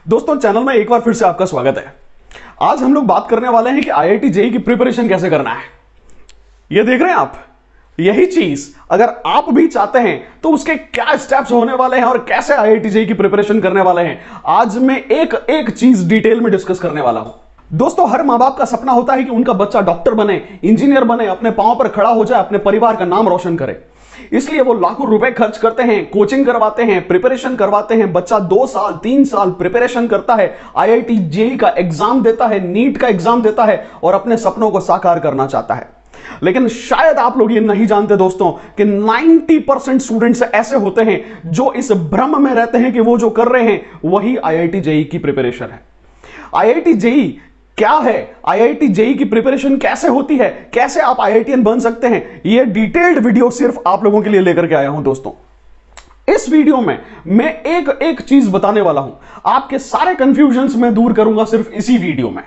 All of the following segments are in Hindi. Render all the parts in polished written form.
दोस्तों चैनल में एक बार फिर से आपका स्वागत है। आज हम लोग बात करने वाले हैं कि आईआईटी जेईई की प्रिपरेशन कैसे करना है। ये देख रहे हैं आप, यही चीज अगर आप भी चाहते हैं तो उसके क्या स्टेप्स होने वाले हैं और कैसे आईआईटी जेईई की प्रिपरेशन करने वाले हैं, आज मैं एक एक चीज डिटेल में डिस्कस करने वाला हूं। दोस्तों हर मां बाप का सपना होता है कि उनका बच्चा डॉक्टर बने, इंजीनियर बने, अपने पांव पर खड़ा हो जाए, अपने परिवार का नाम रोशन करे। इसलिए वो लाखों रुपए खर्च करते हैं, कोचिंग करवाते हैं, प्रिपरेशन करवाते हैं। बच्चा 2 साल 3 साल प्रिपरेशन करता है, आईआईटी जेईई का एग्जाम देता है, नीट का एग्जाम देता है और अपने सपनों को साकार करना चाहता है। लेकिन शायद आप लोग ये नहीं जानते दोस्तों कि 90% स्टूडेंट्स ऐसे होते हैं जो इस भ्रम में रहते हैं कि वो जो कर रहे हैं वही आईआईटी जेईई की प्रिपरेशन है। आईआईटी जेईई क्या है, आईआईटी जेईई की प्रिपरेशन कैसे होती है, कैसे आप आईआईटीएन बन सकते हैं, यह डिटेल्ड वीडियो सिर्फ आप लोगों के लिए लेकर के आया हूं। दोस्तों इस वीडियो में मैं एक एक चीज बताने वाला हूं, आपके सारे कंफ्यूजन्स मैं दूर करूंगा सिर्फ इसी वीडियो में।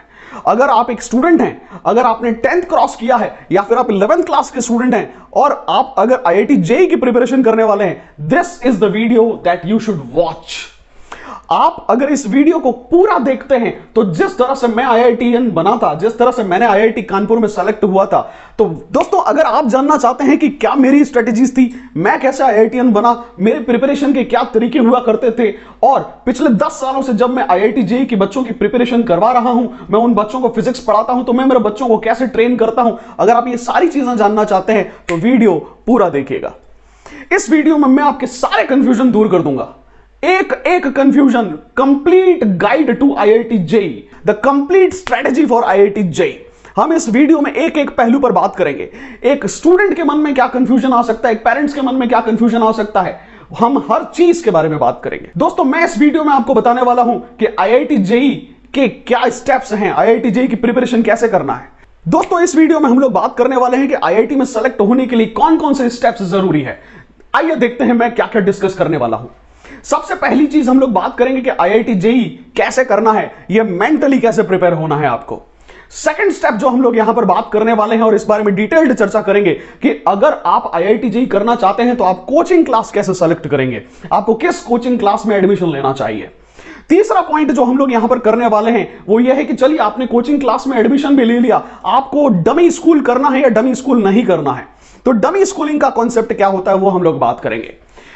अगर आप एक स्टूडेंट हैं, अगर आपने 10th क्रॉस किया है या फिर आप 11th क्लास के स्टूडेंट हैं और आप अगर आईआईटी जेईई की प्रिपरेशन करने वाले हैं, this is the video that you should watch. आप अगर इस वीडियो को पूरा देखते हैं तो जिस तरह से मैं आईआईटीएन बना था, जिस तरह से मैंने आईआईटी कानपुर में सेलेक्ट हुआ था, तो दोस्तों अगर आप जानना चाहते हैं कि क्या मेरी स्ट्रेटेजीज थी, मैं कैसे आईआईटीएन बना, मेरे प्रिपरेशन के क्या तरीके हुआ करते थे, और पिछले 10 सालों से जब मैं आईआईटी जेईई की बच्चों की प्रिपरेशन करवा रहा हूं, मैं उन बच्चों को फिजिक्स पढ़ाता हूं, तो मैं मेरे बच्चों को कैसे ट्रेन करता हूं, अगर आप ये सारी चीजें जानना चाहते हैं तो वीडियो पूरा देखिएगा। इस वीडियो में मैं आपके सारे कंफ्यूजन दूर कर दूंगा, एक एक confusion, complete guide to IIT JEE, the complete strategy for IIT JEE. हम इस वीडियो में एक एक पहलू पर बात करेंगे। एक स्टूडेंट के मन में क्या कंफ्यूजन आ सकता है, एक पेरेंट्स के मन में क्या कंफ्यूजन आ सकता है, हम हर चीज के बारे में बात करेंगे। दोस्तों मैं इस वीडियो में आपको बताने वाला हूं कि आईआईटी जेईई के क्या स्टेप्स हैं, आईआईटी जेईई की प्रिपरेशन कैसे करना है। दोस्तों इस वीडियो में हम लोग बात करने वाले हैं कि आईआईटी में सेलेक्ट होने के लिए कौन कौन से स्टेप्स जरूरी है। आइए देखते हैं मैं क्या क्या डिस्कस करने वाला हूं। सबसे पहली चीज हम लोग बात करेंगे कि आईआईटी जेईई कैसे करना है, यह मेंटली कैसे प्रिपेयर होना है आपको। सेकंड स्टेप जो हम लोग यहां पर बात करने वाले हैं और इस बारे में डिटेल्ड चर्चा करेंगे कि अगर आप आईआईटी जेईई करना चाहते हैं तो आप कोचिंग क्लास कैसे सेलेक्ट करेंगे, आपको किस कोचिंग क्लास में एडमिशन लेना चाहिए। तीसरा पॉइंट जो हम लोग यहां पर करने वाले हैं वो यह है कि चलिए आपने कोचिंग क्लास में एडमिशन भी ले लिया, आपको डमी स्कूल करना है या डमी स्कूल नहीं करना है, तो डमी स्कूलिंग का कॉन्सेप्ट क्या होता है वो हम लोग बात करेंगे।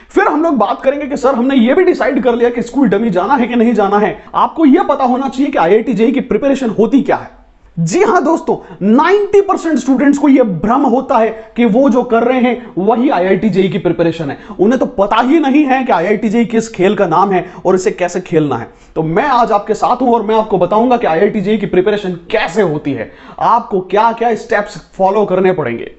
फिर हम लोग बात करेंगे कि सर हमने ये भी डिसाइड कर लिया कि स्कूल डमी जाना है कि नहीं जाना है, आपको यह पता होना चाहिए कि आईआईटी जेईई की प्रिपरेशन होती क्या है। जी हां दोस्तों, 90% स्टूडेंट्स को यह भ्रम होता है कि वो जो कर रहे हैं वही आईआईटी जेईई की प्रिपरेशन है। उन्हें तो पता ही नहीं है कि आईआईटी जेईई किस खेल का नाम है और इसे कैसे खेलना है। तो मैं आज आपके साथ हूं और मैं आपको बताऊंगा कि आईआईटी जेईई की प्रिपरेशन कैसे होती है, आपको क्या क्या स्टेप्स फॉलो करने पड़ेंगे।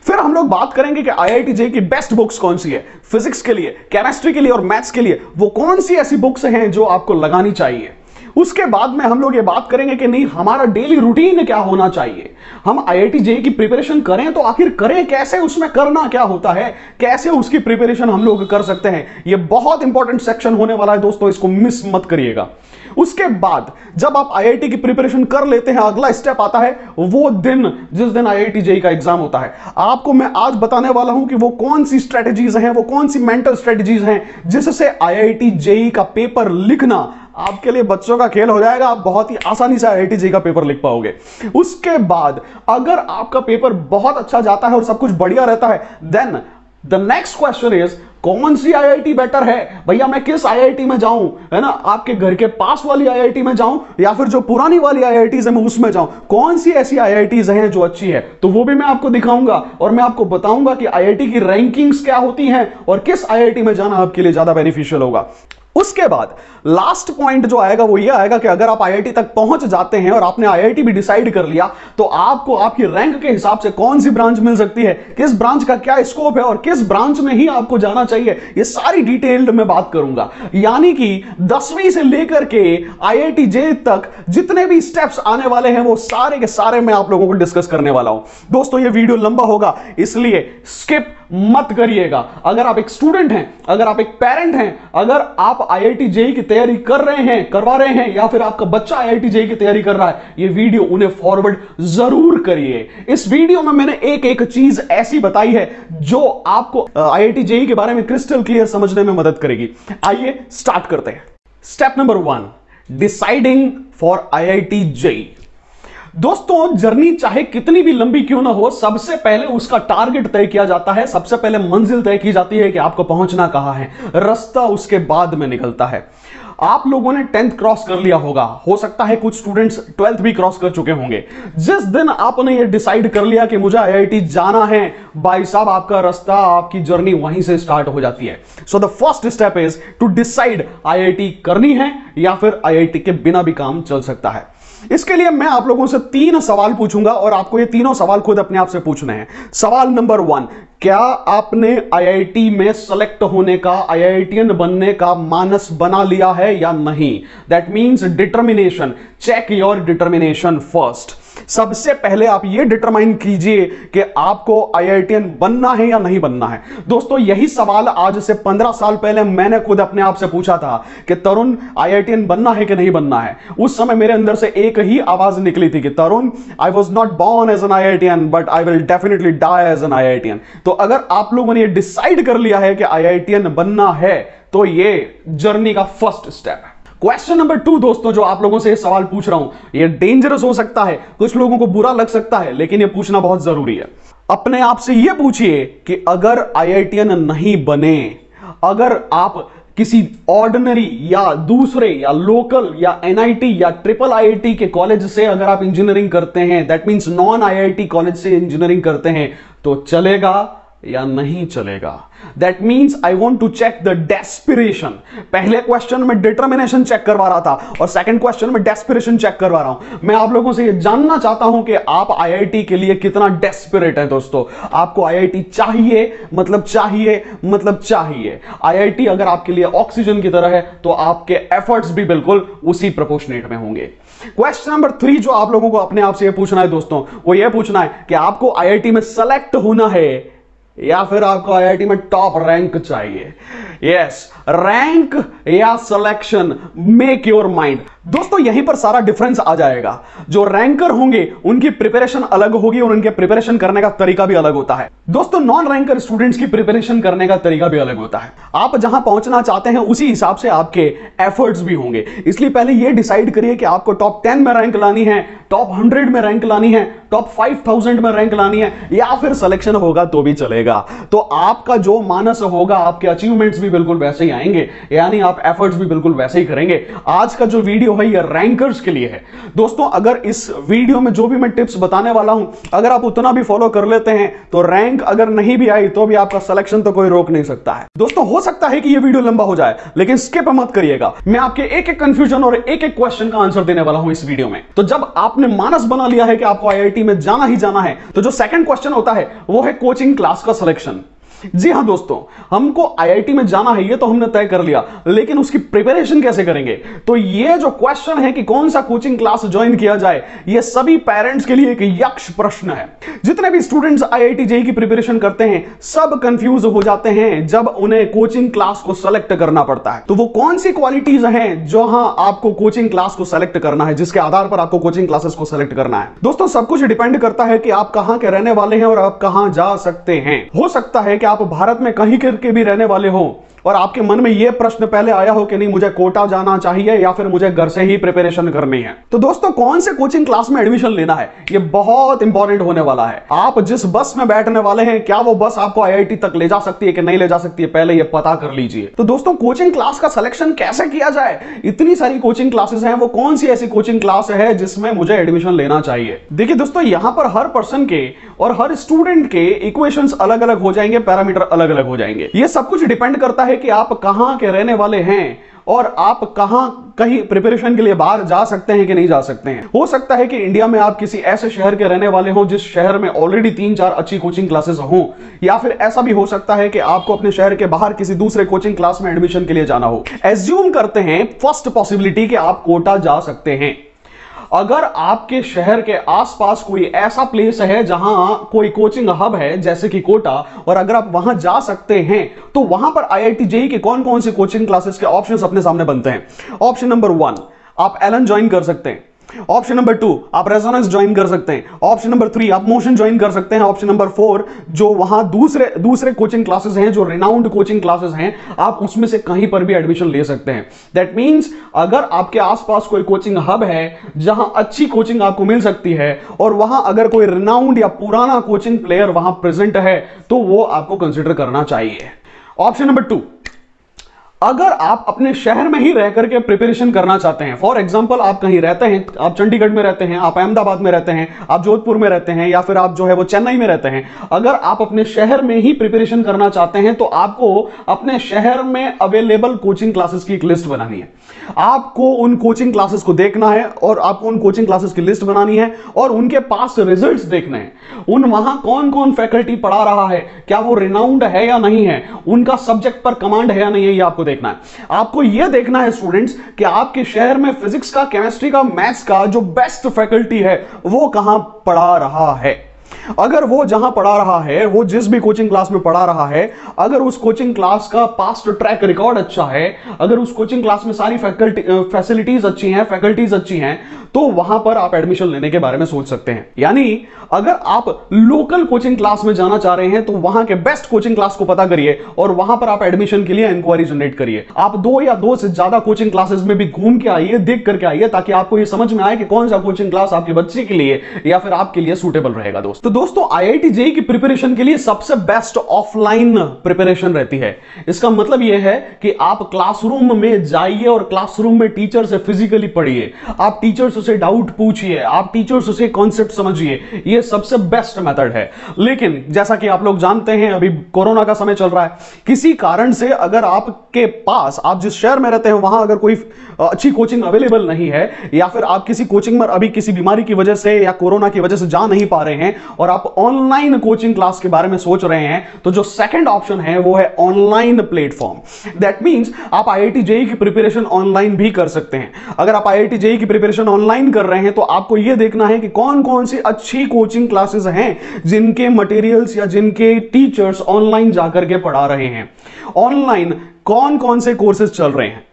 फिर हम लोग बात करेंगे कि आईआईटी जेईई की बेस्ट बुक्स कौन सी है, फिजिक्स के लिए, केमिस्ट्री के लिए और मैथ्स के लिए वो कौन सी ऐसी बुक्स हैं जो आपको लगानी चाहिए। उसके बाद में हम लोग ये बात करेंगे कि नहीं हमारा डेली रूटीन क्या होना चाहिए, हम आईआईटी जेईई की प्रिपरेशन करें तो आखिर करें कैसे, उसमें करना क्या होता है, कैसे उसकी प्रिपरेशन हम लोग कर सकते हैं। ये बहुत इंपॉर्टेंट सेक्शन होने वाला है दोस्तों, इसको मिस मत करिएगा। उसके बाद जब आप आईआईटी की प्रिपरेशन कर लेते हैं, अगला स्टेप आता है वो दिन जिस दिन आईआईटी जेईई का एग्जाम होता है। आपको मैं आज बताने वाला हूं कि वो कौन सी स्ट्रेटजीज हैं, वो कौन सी मेंटल स्ट्रेटजीज हैं जिससे आईआईटी जेईई का पेपर लिखना आपके लिए बच्चों का खेल हो जाएगा। आप बहुत ही आसानी से आईआईटी जेईई का पेपर लिख पाओगे। उसके बाद अगर आपका पेपर बहुत अच्छा जाता है और सब कुछ बढ़िया रहता है, then the next question is कौन सी आईआईटी बेटर है भैया, मैं किस आईआईटी में जाऊं, है ना, आपके घर के पास वाली आईआईटी में जाऊं या फिर जो पुरानी वाली आईआईटीज है मैं उसमें जाऊं, कौन सी ऐसी आईआईटीज हैं जो अच्छी है, तो वो भी मैं आपको दिखाऊंगा और मैं आपको बताऊंगा कि आईआईटी की रैंकिंग्स क्या होती हैं और किस आईआईटी में जाना आपके लिए ज्यादा बेनिफिशियल होगा। उसके बाद लास्ट पॉइंट जो आएगा वो ये आएगा कि अगर आप आईआईटी तक पहुंच जाते हैं और आपने आईआईटी भी डिसाइड कर लिया तो आपको आपकी रैंक के हिसाब से कौन सी ब्रांच मिल सकती है, किस ब्रांच का क्या स्कोप है और किस ब्रांच में ही आपको जाना चाहिए, ये सारी डिटेल्ड में बात करूंगा। यानी कि 10वीं से लेकर के आईआईटी जेईई तक जितने भी स्टेप्स आने वाले हैं वो सारे के सारे मैं आप लोगों को डिस्कस करने वाला हूं। दोस्तों ये वीडियो लंबा होगा इसलिए स्किप मत करिएगा। अगर आप एक स्टूडेंट हैं, अगर आप एक पेरेंट हैं, अगर आप आईआईटी जेईई की तैयारी कर रहे हैं, करवा रहे हैं, या फिर आपका बच्चा आईआईटी जेईई की तैयारी कर रहा है, ये वीडियो उन्हें फॉरवर्ड जरूर करिए। इस वीडियो में मैंने एक एक चीज ऐसी बताई है जो आपको आईआईटी जेईई के बारे में क्रिस्टल क्लियर समझने में मदद करेगी। आइए स्टार्ट करते हैं। Step number 1, deciding for IIT JEE. दोस्तों जर्नी चाहे कितनी भी लंबी क्यों ना हो, सबसे पहले उसका टारगेट तय किया जाता है, सबसे पहले मंजिल तय की जाती है कि आपको पहुंचना कहां है, रास्ता उसके बाद में निकलता है। आप लोगों ने 10th क्रॉस कर लिया होगा, हो सकता है कुछ स्टूडेंट्स 12th भी क्रॉस कर चुके होंगे। जिस दिन आपने ये डिसाइड कर लिया कि मुझे IIT जाना है, भाई साहब आपका रास्ता, आपकी जर्नी वहीं से स्टार्ट हो जाती है। So the first step is to decide IIT करनी है या फिर IIT के बिना भी काम चल सकता है। इसके लिए मैं आप लोगों से 3 सवाल पूछूंगा और आपको ये तीनों सवाल खुद अपने आप से पूछने हैं। सवाल नंबर 1, क्या आपने IIT में सेलेक्ट होने का, IITian बनने का मानस बना लिया है या नहीं? That means determination. Check your determination first. सबसे पहले आप ये डिटरमाइन कीजिए कि आपको IITian बनना है या नहीं बनना है। दोस्तों यही सवाल आज से 15 साल पहले मैंने खुद अपने आप से पूछा था कि तरुण IITian बनना है कि नहीं बनना है। उस समय मेरे अंदर से एक ही आवाज निकली थी कि Tarun, I was not born as an IITian but I will definitely die as an IITian। तो अगर आप लोगों ने ये डिसाइड कर लिया है कि IITian बनना है तो ये जर्नी का फर्स्ट स्टेप है। क्वेश्चन नंबर 2 दोस्तों, जो आप लोगों से ये सवाल पूछ रहा हूं, ये डेंजरस हो सकता है, कुछ लोगों को बुरा लग सकता है, लेकिन ये पूछना बहुत जरूरी है। अपने आप से ये पूछिए कि अगर IITian नहीं बने, अगर आप किसी ऑर्डिनरी या दूसरे या लोकल या NIT या IIIT के कॉलेज से अगर आप इंजीनियरिंग करते हैं, that means non IIT college से इंजीनियरिंग करते हैं, तो चलेगा या नहीं चलेगा? That means I want to check the desperation. पहले क्वेश्चन में डिटर्मिनेशन चेक करवा रहा था और सेकंड क्वेश्चन में डेस्पिरेशन चेक करवा रहा हूं। मैं आप लोगों से ये जानना चाहता हूं कि आप IIT के लिए कितना डेस्पिरेट है। दोस्तों आपको IIT चाहिए, मतलब चाहिए, मतलब चाहिए। IIT अगर आपके लिए ऑक्सीजन की तरह है तो आपके एफर्ट्स भी बिल्कुल उसी प्रोपोर्शनेट में होंगे। क्वेश्चन नंबर 3 जो आप लोगों को अपने आप से ये पूछना है दोस्तों, वो ये पूछना है कि आपको IIT में सेलेक्ट होना है या फिर आपको IIT में टॉप रैंक चाहिए। यस, रैंक या सिलेक्शन, मेक योर माइंड। दोस्तों यहीं पर सारा डिफरेंस आ जाएगा। जो रैंकर होंगे उनकी प्रिपरेशन अलग होगी और उनके प्रिपरेशन करने का तरीका भी अलग होता है। दोस्तों नॉन रैंकर स्टूडेंट्स की प्रिपरेशन करने का तरीका भी अलग होता है। आप जहां पहुंचना चाहते हैं उसी हिसाब से आपके एफर्ट्स भी होंगे। इसलिए पहले यह डिसाइड करिए कि आपको टॉप 10 में रैंक लानी है, टॉप 100 में रैंक लानी है, टॉप 5000 में रैंक लानी है, या फिर सिलेक्शन होगा तो भी चलेगा। तो आपका जो मानस होगा, आपके अचीवमेंट्स भी बिल्कुल वैसे ही आएंगे, यानी आप एफर्ट्स भी बिल्कुल वैसे ही करेंगे। आज का जो वीडियो है ये रैंकर्स के लिए है। दोस्तों अगर इस वीडियो में जो भी मैं टिप्स बताने वाला हूं, अगर आप उतना भी फॉलो कर लेते हैं तो रैंक अगर नहीं भी आई तो भी आपका सिलेक्शन तो कोई रोक नहीं सकता है। दोस्तों हो सकता है कि ये वीडियो लंबा हो जाए, लेकिन स्किप मत करिएगा। मैं आपके एक एक कंफ्यूजन और एक एक क्वेश्चन का आंसर देने वाला हूं इस वीडियो में। तो जब आपने मानस बना लिया है कि आपको IIT में जाना ही जाना है, तो जो सेकंड क्वेश्चन होता है वो है कोचिंग क्लास का सिलेक्शन। जी हां दोस्तों, हमको IIT में जाना है ये तो हमने तय कर लिया, लेकिन उसकी प्रिपरेशन कैसे करेंगे? तो ये जो क्वेश्चन है कि कौन सा कोचिंग क्लास ज्वाइन किया जाए, ये सभी पेरेंट्स के लिए एक यक्ष प्रश्न है। जितने भी स्टूडेंट्स IIT जेईई की प्रिपरेशन करते हैं सब कंफ्यूज हो जाते हैं जब उन्हें कोचिंग क्लास को सेलेक्ट करना पड़ता है। तो वो कौन सी क्वालिटीज हैं जो आपको कोचिंग क्लास को सेलेक्ट करना है, जिसके आधार पर आपको कोचिंग क्लासेस को सेलेक्ट करना है? दोस्तों सब कुछ डिपेंड करता है कि आप कहां के रहने वाले हैं और आप कहां जा सकते हैं। हो सकता है कि आप भारत में कहीं करके भी रहने वाले हो और आपके मन में यह प्रश्न पहले आया हो कि नहीं मुझे कोटा जाना चाहिए या फिर मुझे घर से ही प्रिपरेशन करनी है। तो दोस्तों कौन से कोचिंग क्लास में एडमिशन लेना है ये बहुत इंपॉर्टेंट होने वाला है। आप जिस बस में बैठने वाले हैं क्या वो बस आपको IIT तक ले जा सकती है कि नहीं ले जा सकती है, पहले ये पता कर लीजिए। तो दोस्तों कोचिंग क्लास का सिलेक्शन कैसे किया जाए? इतनी सारी कोचिंग क्लासेस हैं, वो कौन सी ऐसी कोचिंग क्लास है जिसमें मुझे एडमिशन लेना चाहिए? देखिए दोस्तों यहां पर हर पर्सन के और हर स्टूडेंट के इक्वेशंस अलग अलग हो जाएंगे, पैरामीटर अलग अलग हो जाएंगे। ये सब कुछ डिपेंड करता है कि आप कहां के रहने वाले हैं और आप कहीं प्रिपरेशन के लिए बाहर जा सकते हैं कि नहीं जा सकते हैं। हो सकता है कि इंडिया में आप किसी ऐसे शहर के रहने वाले हो जिस शहर में ऑलरेडी 3-4 अच्छी कोचिंग क्लासेस हो, या फिर ऐसा भी हो सकता है कि आपको अपने शहर के बाहर किसी दूसरे कोचिंग क्लास में एडमिशन के लिए जाना हो। एज्यूम करते हैं फर्स्ट पॉसिबिलिटी कि आप कोटा जा सकते हैं। अगर आपके शहर के आसपास कोई ऐसा प्लेस है जहां कोई कोचिंग हब है जैसे कि कोटा, और अगर आप वहां जा सकते हैं तो वहां पर IIT जेईई के कौन कौन से कोचिंग क्लासेस के ऑप्शंस अपने सामने बनते हैं। ऑप्शन नंबर 1, आप एलन ज्वाइन कर सकते हैं। ऑप्शन नंबर 2 आप रेजोनेंस ज्वाइन कर सकते हैं। ऑप्शन नंबर 3 आप मोशन ज्वाइन कर सकते हैं। ऑप्शन नंबर 4 जो वहां दूसरे कोचिंग क्लासेस हैं, जो रिनाउंड कोचिंग क्लासेस हैं, आप उसमें से कहीं पर भी एडमिशन ले सकते हैं। दैट मींस अगर आपके आसपास कोई कोचिंग हब है जहां अच्छी कोचिंग आपको मिल सकती है और वहां अगर कोई रिनाउंड या पुराना कोचिंग प्लेयर वहां प्रेजेंट है तो वो आपको कंसीडर करना चाहिए। ऑप्शन नंबर 2, अगर आप अपने शहर में ही रह करके प्रिपरेशन करना चाहते हैं, फॉर एग्जांपल आप कहीं रहते हैं, आप चंडीगढ़ में रहते हैं, आप अहमदाबाद में रहते हैं, आप जोधपुर में रहते हैं, या फिर आप जो है वो चेन्नई में रहते हैं, अगर आप अपने शहर में ही प्रिपरेशन करना चाहते हैं तो आपको अपने शहर में अवेलेबल कोचिंग क्लासेस की एक लिस्ट बनानी है। आपको उन कोचिंग क्लासेस को देखना है और आपको उन कोचिंग क्लासेस की लिस्ट बनानी है और उनके पास रिजल्ट्स देखने हैं। उन वहां कौन कौन फैकल्टी पढ़ा रहा है, क्या वो रिनाउंड है या नहीं है, उनका सब्जेक्ट पर कमांड है या नहीं है, ये आपको देखना है। आपको यह देखना है स्टूडेंट्स कि आपके शहर में फिजिक्स का, केमिस्ट्री का, मैथ्स का जो बेस्ट फैकल्टी है वो कहां पढ़ा रहा है। अगर वो जहां पढ़ा रहा है, वो जिस भी कोचिंग क्लास में पढ़ा रहा है, अगर उस कोचिंग क्लास का पास्ट ट्रैक रिकॉर्ड अच्छा है, अगर उस कोचिंग क्लास में सारी फैसिलिटीज अच्छी हैं, फैकल्टीज अच्छी हैं, तो वहां पर आप एडमिशन लेने के बारे में सोच सकते हैं। यानी अगर आप लोकल कोचिंग क्लास में जाना चाह रहे हैं तो वहां के बेस्ट कोचिंग क्लास को पता करिए और वहां पर आप एडमिशन के लिए इंक्वायरी जनरेट करिए। आप 2 या 2 से ज्यादा कोचिंग क्लासेस में भी घूम के आइए, देख करके आइए, ताकि आपको यह समझ में आए कि कौन सा कोचिंग क्लास आपके बच्चे के लिए या फिर आपके लिए सूटेबल रहेगा। तो दोस्तों IIT JEE की प्रिपरेशन के लिए सबसे बेस्ट ऑफलाइन प्रिपरेशन रहती है। इसका मतलब यह है कि आप क्लासरूम में जाइए और क्लासरूम में टीचर से फिजिकली पढ़िए, आप टीचर से डाउट पूछिए, आप टीचर्स से कॉन्सेप्ट समझिए, यह सबसे बेस्ट मेथड है। लेकिन जैसा कि आप लोग जानते हैं अभी कोरोना का समय चल रहा है, किसी कारण से अगर आपके पास, आप जिस शहर में रहते हैं वहां अगर कोई अच्छी कोचिंग अवेलेबल नहीं है, या फिर आप किसी कोचिंग में अभी किसी बीमारी की वजह से या कोरोना की वजह से जा नहीं पा रहे हैं और आप ऑनलाइन कोचिंग क्लास के बारे में सोच रहे हैं, तो जो सेकंड ऑप्शन है वो है ऑनलाइन प्लेटफॉर्म। दैट मींस आप IIT JEE की प्रिपरेशन ऑनलाइन भी कर सकते हैं। अगर आप IIT JEE की प्रिपरेशन ऑनलाइन कर रहे हैं तो आपको यह देखना है कि कौन कौन सी अच्छी कोचिंग क्लासेस हैं जिनके मटेरियल्स या जिनके टीचर्स ऑनलाइन जाकर के पढ़ा रहे हैं, ऑनलाइन कौन कौन से कोर्सेज चल रहे हैं।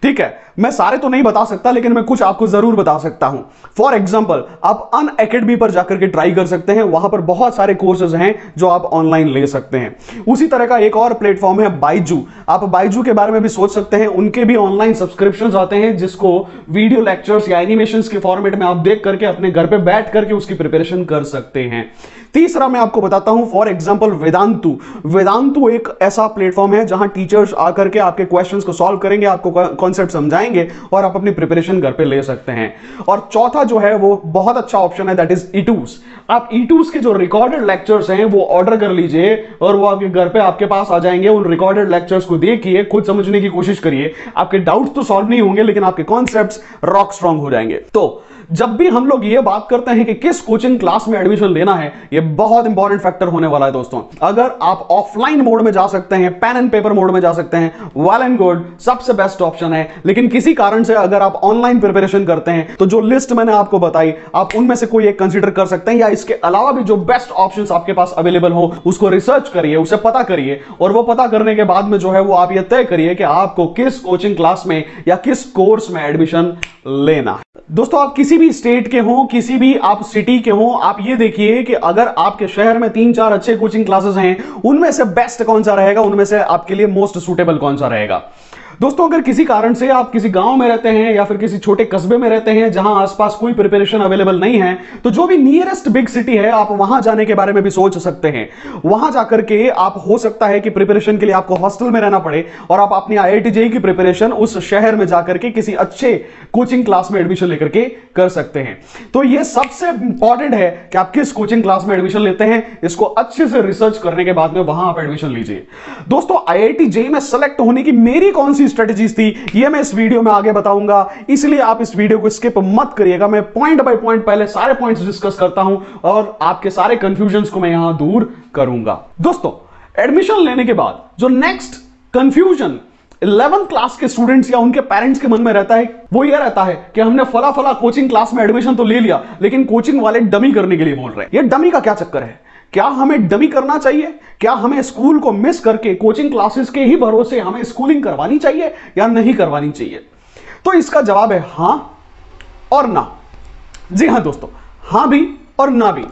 ठीक है, मैं सारे तो नहीं बता सकता लेकिन मैं कुछ आपको जरूर बता सकता हूं। फॉर एग्जांपल आप अनअकैडमी पर जाकर के ट्राई कर सकते हैं, वहां पर बहुत सारे कोर्सेज हैं जो आप ऑनलाइन ले सकते हैं। उसी तरह का एक और प्लेटफॉर्म है बाइजू, आप बाइजू के बारे में भी सोच सकते हैं। उनके भी ऑनलाइन सब्सक्रिप्शंस आते हैं जिसको वीडियो लेक्चर्स या एनिमेशंस के फॉर्मेट में आप देख करके अपने घर पे बैठ करके उसकी प्रिपरेशन कर सकते हैं। तीसरा मैं आपको बताता हूं, फॉर एग्जांपल वेदांतु। वेदांतु एक ऐसा प्लेटफॉर्म है जहां टीचर्स आकर के आपके क्वेश्चंस को सॉल्व करेंगे, आपको कॉन्सेप्ट समझाएंगे और आप अपनी प्रिपरेशन घर पे ले सकते हैं। और चौथा जो है वो बहुत अच्छा ऑप्शन है, दैट इज ईटूस। आप ईटूस के जो रिकॉर्डेड लेक्चर्स हैं वो ऑर्डर कर लीजिए और वो आपके घर पे आपके पास आ जाएंगे। उन रिकॉर्डेड लेक्चर्स को देखिए, खुद समझने की कोशिश करिए। आपके डाउट्स तो सॉल्व नहीं होंगे लेकिन आपके कॉन्सेप्ट्स रॉक स्ट्रांग हो जाएंगे। तो जब भी हम लोग ये बात करते हैं कि किस कोचिंग क्लास में एडमिशन लेना है, ये बहुत इंपॉर्टेंट फैक्टर होने वाला है दोस्तों। अगर आप ऑफलाइन मोड में जा सकते हैं, पेन एंड पेपर मोड में जा सकते हैं, वेल एंड गुड, सबसे बेस्ट ऑप्शन है। लेकिन किसी कारण से अगर आप ऑनलाइन प्रिपरेशन करते हैं तो जो लिस्ट मैंने आपको बताई, आप उनमें से कोई एक कंसीडर कर सकते हैं, या इसके अलावा भी जो बेस्ट ऑप्शंस आपके पास अवेलेबल हो उसको रिसर्च करिए, उसे पता करिए, और वो पता करने के बाद में जो है वो आप ये तय करिए कि आपको किस कोचिंग क्लास में या किस कोर्स में एडमिशन लेना है। दोस्तों आप किसी भी स्टेट के हो, किसी भी आप सिटी के हो, आप ये देखिए कि अगर आपके शहर में 3-4 अच्छे कोचिंग क्लासेस हैं, उनमें से बेस्ट कौन सा रहेगा, उनमें से आपके लिए मोस्ट सूटेबल कौन सा रहेगा। दोस्तों अगर किसी कारण से आप किसी गांव में रहते हैं या फिर किसी छोटे कस्बे में रहते हैं जहां आसपास कोई प्रिपरेशन अवेलेबल नहीं है, तो जो भी नियरेस्ट बिग सिटी है आप वहां जाने के बारे में भी सोच सकते हैं। वहां जाकर के आप, हो सकता है कि प्रिपरेशन के लिए आपको हॉस्टल में रहना पड़े और आप अपनी IIT JEE की प्रिपरेशन उस शहर में जाकर के किसी अच्छे कोचिंग क्लास में एडमिशन लेकर के कर सकते हैं। तो यह सबसे इंपॉर्टेंट है कि आप किस कोचिंग क्लास में एडमिशन लेते हैं, इसको अच्छे से रिसर्च करने के बाद में वहां आप एडमिशन लीजिए। दोस्तों IIT JEE में सेलेक्ट होने की मेरी कौन सी स्ट्रेटजीज थी ये मैं इस वीडियो में आगे बताऊंगा, इसलिए आप इस वीडियो को स्किप मत करिएगा। मैं पॉइंट बाय पॉइंट पहले सारे पॉइंट्स डिस्कस करता हूं और आपके सारे कंफ्यूजन्स को मैं यहां दूर करूंगा। दोस्तों एडमिशन लेने के बाद जो नेक्स्ट कंफ्यूजन 11th क्लास के स्टूडेंट्स या उनके पेरेंट्स के मन में रहता है वो ये रहता है कि हमने फला कोचिंग क्लास में एडमिशन तो ले लिया लेकिन कोचिंग वाले डमी करने के लिए बोल रहे हैं। ये डमी का क्या चक्कर है? क्या हमें डमी करना चाहिए? क्या हमें स्कूल को मिस करके कोचिंग क्लासेस के ही भरोसे हमें स्कूलिंग करवानी चाहिए या नहीं करवानी चाहिए? तो इसका जवाब है हां और ना। जी हां दोस्तों, हां भी और ना भी।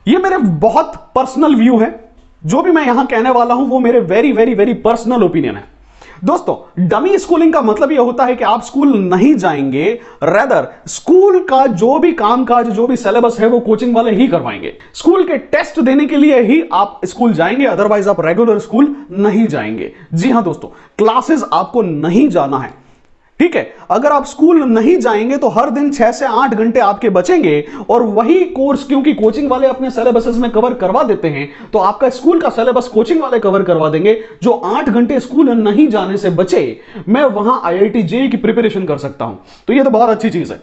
ये मेरे बहुत पर्सनल व्यू है। जो भी मैं यहां कहने वाला हूं वो मेरे very very very personal opinion है। दोस्तों, डमी स्कूलिंग का मतलब यह होता है कि आप स्कूल नहीं जाएंगे, रेदर स्कूल का जो भी कामकाज, जो भी सिलेबस है वो कोचिंग वाले ही करवाएंगे। स्कूल के टेस्ट देने के लिए ही आप स्कूल जाएंगे, अदरवाइज आप रेगुलर स्कूल नहीं जाएंगे। जी हां दोस्तों, क्लासेस आपको नहीं जाना है, ठीक है। अगर आप स्कूल नहीं जाएंगे तो हर दिन 6 से 8 घंटे आपके बचेंगे, और वही कोर्स क्योंकि कोचिंग वाले अपने सिलेबसेस में कवर करवा देते हैं, तो आपका स्कूल का सिलेबस कोचिंग वाले कवर करवा देंगे। जो 8 घंटे स्कूल नहीं जाने से बचे, मैं वहां IIT JEE की प्रिपरेशन कर सकता हूं। तो यह तो बहुत अच्छी चीज है।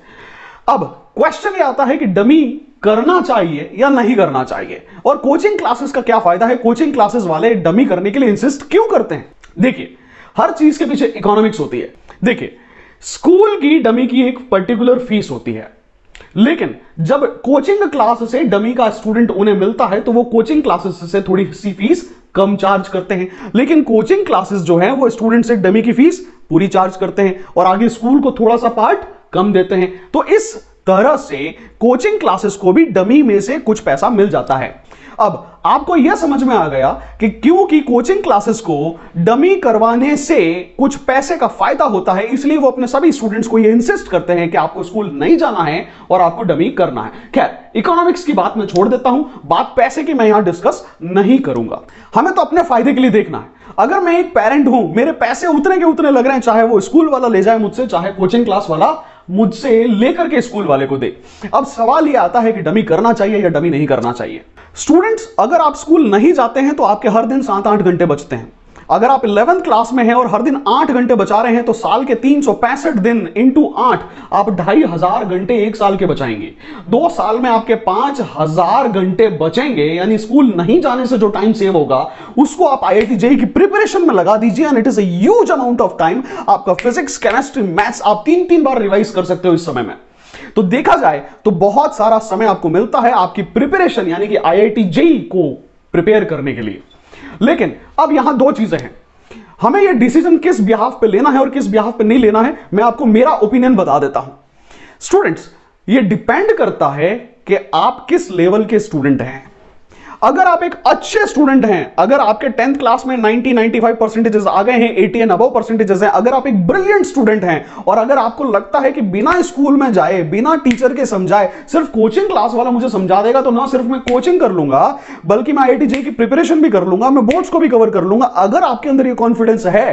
अब क्वेश्चन यह आता है कि डमी करना चाहिए या नहीं करना चाहिए, और कोचिंग क्लासेस का क्या फायदा है, कोचिंग क्लासेस वाले डमी करने के लिए इंसिस्ट क्यों करते हैं। देखिए, हर चीज के पीछे इकोनॉमिक्स होती है। देखिए, स्कूल की डमी की एक पर्टिकुलर फीस होती है, लेकिन जब कोचिंग क्लास से डमी का स्टूडेंट उन्हें मिलता है तो वो कोचिंग क्लासेस से थोड़ी सी फीस कम चार्ज करते हैं, लेकिन कोचिंग क्लासेस जो है वो स्टूडेंट से डमी की फीस पूरी चार्ज करते हैं, और आगे स्कूल को थोड़ा सा पार्ट कम देते हैं। तो इस तरह से कोचिंग क्लासेस को भी डमी में से कुछ पैसा मिल जाता है। अब आपको यह समझ में आ गया कि क्योंकि कोचिंग क्लासेस को डमी करवाने से कुछ पैसे का फायदा होता है, इसलिए वो अपने सभी स्टूडेंट्स को यह इंसिस्ट करते हैं कि आपको स्कूल नहीं जाना है और आपको डमी करना है। खैर, इकोनॉमिक्स की बात मैं छोड़ देता हूं, बात पैसे की मैं यहां डिस्कस नहीं करूंगा। हमें तो अपने फायदे के लिए देखना है। अगर मैं एक पेरेंट हूं, मेरे पैसे उतने के उतने लग रहे हैं, चाहे वो स्कूल वाला ले जाए मुझसे, चाहे कोचिंग क्लास वाला मुझसे लेकर के स्कूल वाले को दे। अब सवाल यह आता है कि डमी करना चाहिए या डमी नहीं करना चाहिए। स्टूडेंट्स, अगर आप स्कूल नहीं जाते हैं तो आपके हर दिन 7-8 घंटे बचते हैं। अगर आप 11th क्लास में हैं और हर दिन 8 घंटे बचा रहे हैं तो साल के 365 दिन इंटू 8 आप 2500 घंटे एक साल के बचाएंगे। 2 साल में आपके 5000 घंटे बचेंगे, यानी स्कूल नहीं जाने से जो टाइम सेव होगा उसको आप IIT JEE की प्रिपरेशन में लगा दीजिए, and it is a huge amount of time. आपका फिजिक्स, केमिस्ट्री, मैथ्स आप 3-3 बार रिवाइज कर सकते हो इस समय में। तो देखा जाए तो बहुत सारा समय आपको मिलता है आपकी प्रिपरेशन यानी कि IIT JEE को प्रिपेयर करने के लिए। लेकिन अब यहां 2 चीजें हैं, हमें यह डिसीजन किस बिहाफ पे लेना है और किस बिहाफ पे नहीं लेना है। मैं आपको मेरा ओपिनियन बता देता हूं। स्टूडेंट्स, यह डिपेंड करता है कि आप किस लेवल के स्टूडेंट हैं। अगर आप एक अच्छे स्टूडेंट हैं, अगर आपके 10th क्लास में 90-95 परसेंटेजेस आ गए हैं, 80 एंड अबव परसेंटेजेस हैं, अगर आप एक ब्रिलियंट स्टूडेंट हैं और अगर आपको लगता है कि बिना स्कूल में जाए, बिना टीचर के समझाए, सिर्फ कोचिंग क्लास वाला मुझे समझा देगा तो ना सिर्फ मैं कोचिंग कर लूंगा बल्कि मैं IIT JEE की प्रिपरेशन भी कर लूंगा, मैं बोर्ड्स को भी कवर कर लूंगा, अगर आपके अंदर ये कॉन्फिडेंस है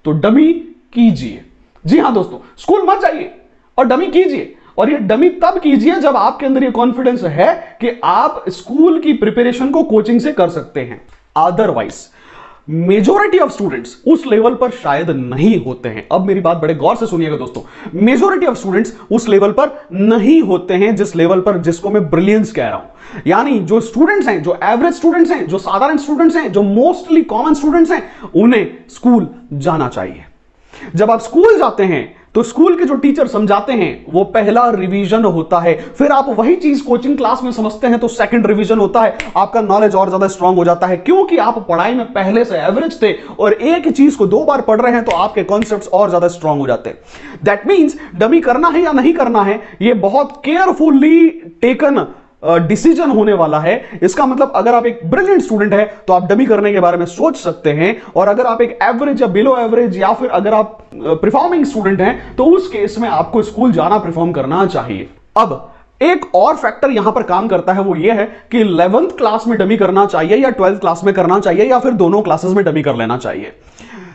तो डमी कीजिए। जी हां दोस्तों, स्कूल मत जाइए और डमी कीजिए, और ये डमी तब कीजिए जब आपके अंदर ये कॉन्फिडेंस है कि आप स्कूल की प्रिपरेशन को कोचिंग से कर सकते हैं। अदरवाइज मेजॉरिटी ऑफ स्टूडेंट्स उस लेवल पर शायद नहीं होते हैं। अब मेरी बात बड़े गौर से सुनिएगा दोस्तों, मेजॉरिटी ऑफ स्टूडेंट्स उस लेवल पर नहीं होते हैं जिस लेवल पर जिसको मैं ब्रिलियंस कह रहा हूं। यानी जो स्टूडेंट्स हैं, जो एवरेज स्टूडेंट्स हैं, जो साधारण स्टूडेंट्स हैं, जो मोस्टली कॉमन स्टूडेंट्स हैं, उन्हें स्कूल जाना चाहिए। जब आप स्कूल जाते हैं तो स्कूल के जो टीचर समझाते हैं वो पहला रिवीजन होता है, फिर आप वही चीज कोचिंग क्लास में समझते हैं तो सेकंड रिवीजन होता है। आपका नॉलेज और ज्यादा स्ट्रांग हो जाता है क्योंकि आप पढ़ाई में पहले से एवरेज थे और एक ही चीज को 2 बार पढ़ रहे हैं तो आपके कॉन्सेप्ट्स और ज्यादा स्ट्रांग हो जाते हैं। दैट मींस डमी करना है या नहीं करना है, ये बहुत केयरफुली टेकन डिसीजन होने वाला है। इसका मतलब अगर आप एक ब्रिलियंट स्टूडेंट है तो आप डमी करने के बारे में सोच सकते हैं, और अगर आप एक एवरेज या बिलो एवरेज या फिर अगर आप परफॉर्मिंग स्टूडेंट हैं तो उस केस में आपको स्कूल जाना, परफॉर्म करना चाहिए। अब एक और फैक्टर यहां पर काम करता है, वो ये है कि 11th क्लास में डमी करना चाहिए या 12th क्लास में करना चाहिए या फिर दोनों क्लासेस में डमी कर लेना चाहिए।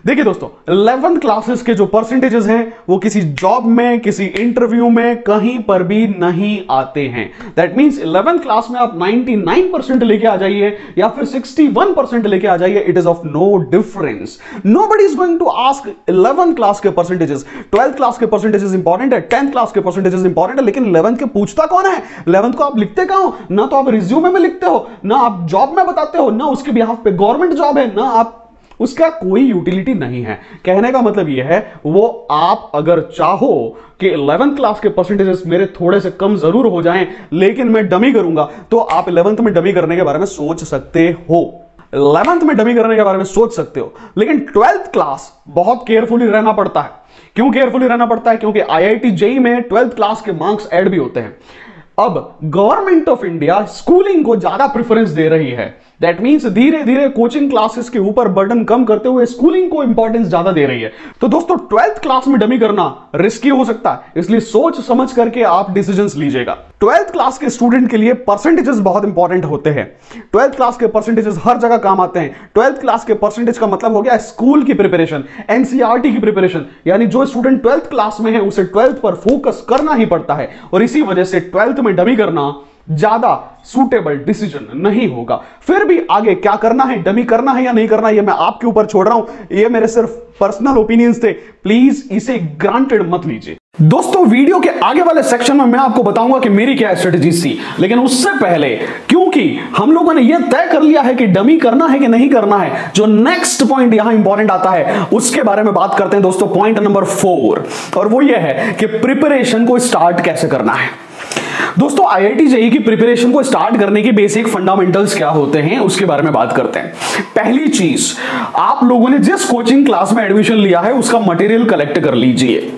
देखिए दोस्तों, 11th क्लासेस के जो परसेंटेजेस हैं वो किसी जॉब में, किसी इंटरव्यू में कहीं पर भी नहीं आते हैं। दैट मींस 11th क्लास में आप 99% लेके आ जाइए या फिर 61% लेके आ जाइए, it is of no difference. Nobody is going to ask 11th class के परसेंटेजेस। 12th क्लास के परसेंटेजेस इंपॉर्टेंट है, 10th क्लास के परसेंटेजेस इंपॉर्टेंट है, लेकिन 11th के पूछता कौन है? 11th को आप लिखते कहां हो? ना तो आप रिज्यूमे में लिखते हो, ना आप जॉब में बताते हो, ना उसके बिहाफ पे गवर्नमेंट जॉब है, ना आप उसका कोई यूटिलिटी नहीं है। कहने का मतलब यह है, वो आप अगर चाहो कि 11th क्लास के परसेंटेजेस मेरे थोड़े से कम जरूर हो जाएं लेकिन मैं डमी करूंगा, तो आप 11th में डमी करने के बारे में सोच सकते हो। 11th में डमी करने के बारे में सोच सकते हो, लेकिन 12th क्लास बहुत केयरफुली रहना पड़ता है क्यों केयरफुली रहना पड़ता है? क्योंकि आईआईटी जेईई में 12th क्लास के मार्क्स ऐड भी होते हैं। अब गवर्नमेंट ऑफ इंडिया स्कूलिंग को ज्यादा प्रेफरेंस दे रही है। दैट मीन्स धीरे धीरे कोचिंग क्लासेस के ऊपर बर्डन कम करते हुए स्कूलिंग को इंपॉर्टेंस ज्यादा दे रही है। तो दोस्तों 12th क्लास में डमी करना रिस्की हो सकता है, इसलिए सोच समझ करके आप डिसीजंस लीजिएगा। 12th क्लास के स्टूडेंट के लिए परसेंटेजेस बहुत इंपॉर्टेंट होते हैं। 12th क्लास के परसेंटेजेस हर जगह काम आते हैं। 12th क्लास के परसेंटेज का मतलब हो गया स्कूल की प्रिपरेशन, एनसीईआरटी की प्रिपरेशन, यानी जो स्टूडेंट 12th क्लास में है उसे 12th पर फोकस करना ही पड़ता है, और इसी वजह से 12th में डमी करना ज्यादा सूटेबल डिसीजन नहीं होगा। फिर भी आगे क्या करना है, डमी करना है या नहीं करना, ये मैं आपके ऊपर छोड़ रहा हूं। ये मेरे सिर्फ पर्सनल ओपिनियंस थे, प्लीज इसे ग्रांटेड मत लीजिए। दोस्तों वीडियो के आगे वाले सेक्शन में मैं आपको बताऊंगा कि मेरी क्या स्ट्रेटजी थी, लेकिन उससे पहले क्योंकि हम लोगों ने यह तय कर लिया है कि डमी करना है कि नहीं करना है, जो नेक्स्ट पॉइंट यहां इंपॉर्टेंट आता है उसके बारे में बात करते हैं दोस्तों। पॉइंट नंबर 4, और वो यह है कि प्रिपरेशन को स्टार्ट कैसे करना है। दोस्तों आईआईटी जेईई की प्रिपरेशन को स्टार्ट करने के बेसिक फंडामेंटल्स क्या होते हैं उसके बारे में बात करते हैं। पहली चीज, आप लोगों ने जिस कोचिंग क्लास में एडमिशन लिया है उसका मटेरियल कलेक्ट कर लीजिए।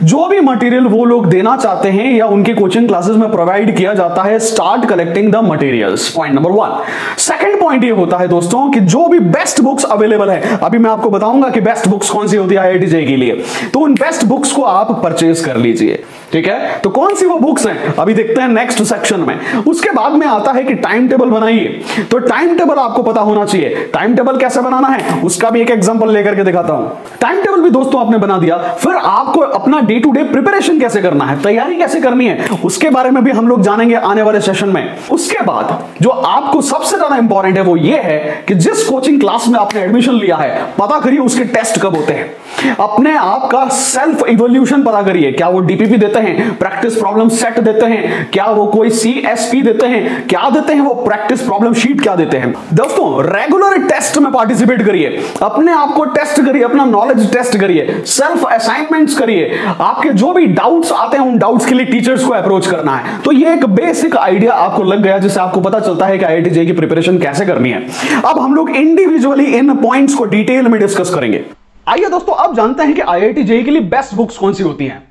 जो भी मटेरियल वो लोग देना चाहते हैं या उनके कोचिंग क्लासेस में प्रोवाइड किया जाता है, start collecting the materials. Point number 1। Second point ये होता है दोस्तों कि जो भी बेस्ट बुक्स अवेलेबल है, अभी मैं आपको बताऊंगा कि बेस्ट बुक्स कौन सी होती है आईआईटी जेईई के लिए, तो उन बेस्ट बुक्स को आप परचेज कर लीजिए। ठीक है, तो कौन सी वो बुक्स हैं अभी देखते हैं नेक्स्ट सेक्शन में। उसके बाद में आता है कि टाइम टेबल बनाइए। तो टाइम टेबल आपको पता होना चाहिए। टाइम टेबल कैसे बनाना है उसका भी एक एग्जांपल लेकर के दिखाता हूं। टाइम टेबल भी दोस्तों आपने बना दिया, फिर आपको अपना डे टू डे प्रिपरेशन कैसे करना है, तैयारी कैसे करनी है, उसके बारे में भी हम लोग जानेंगे आने वाले सेशन में। उसके बाद जो आपको सबसे ज्यादा इंपॉर्टेंट है वो ये है कि जिस कोचिंग क्लास में आपने एडमिशन लिया है, पता करिए उसके टेस्ट कब होते हैं। अपने आप का सेल्फ इवोल्यूशन पता करिए। क्या वो डीपीपी देते हैं, प्रैक्टिस प्रॉब्लम सेट देते हैं, क्या वो कोई सीएसपी देते हैं, क्या देते हैं वो प्रैक्टिस प्रॉब्लम शीट क्या देते हैं। दोस्तों रेगुलर टेस्ट में पार्टिसिपेट करिए, अपने आप को टेस्ट करिए, अपना नॉलेज टेस्ट करिए, सेल्फ असाइनमेंट्स करिए। आपके जो भी डाउट्स आते हैं उन डाउट्स के लिए टीचर्स को अप्रोच करना है। तो ये एक बेसिक आइडिया आपको लग गया जिससे आपको पता चलता है कि आईआईटी जेईई की प्रिपरेशन कैसे करनी है। अब हम लोग इंडिविजुअली इन पॉइंट्स को डिटेल में डिस्कस करेंगे। आइए दोस्तों अब जानते हैं कि आईआईटी जेईई के लिए बेस्ट बुक्स कौन सी होती हैं।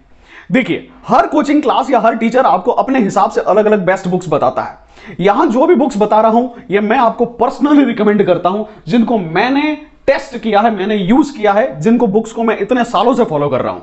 देखिए हर कोचिंग क्लास या हर टीचर आपको अपने हिसाब से अलग अलग बेस्ट बुक्स बताता है। यहां जो भी बुक्स बता रहा हूं ये मैं आपको पर्सनली रिकमेंड करता हूं, जिनको मैंने टेस्ट किया है, मैंने यूज किया है, जिनको बुक्स को मैं इतने सालों से फॉलो कर रहा हूं।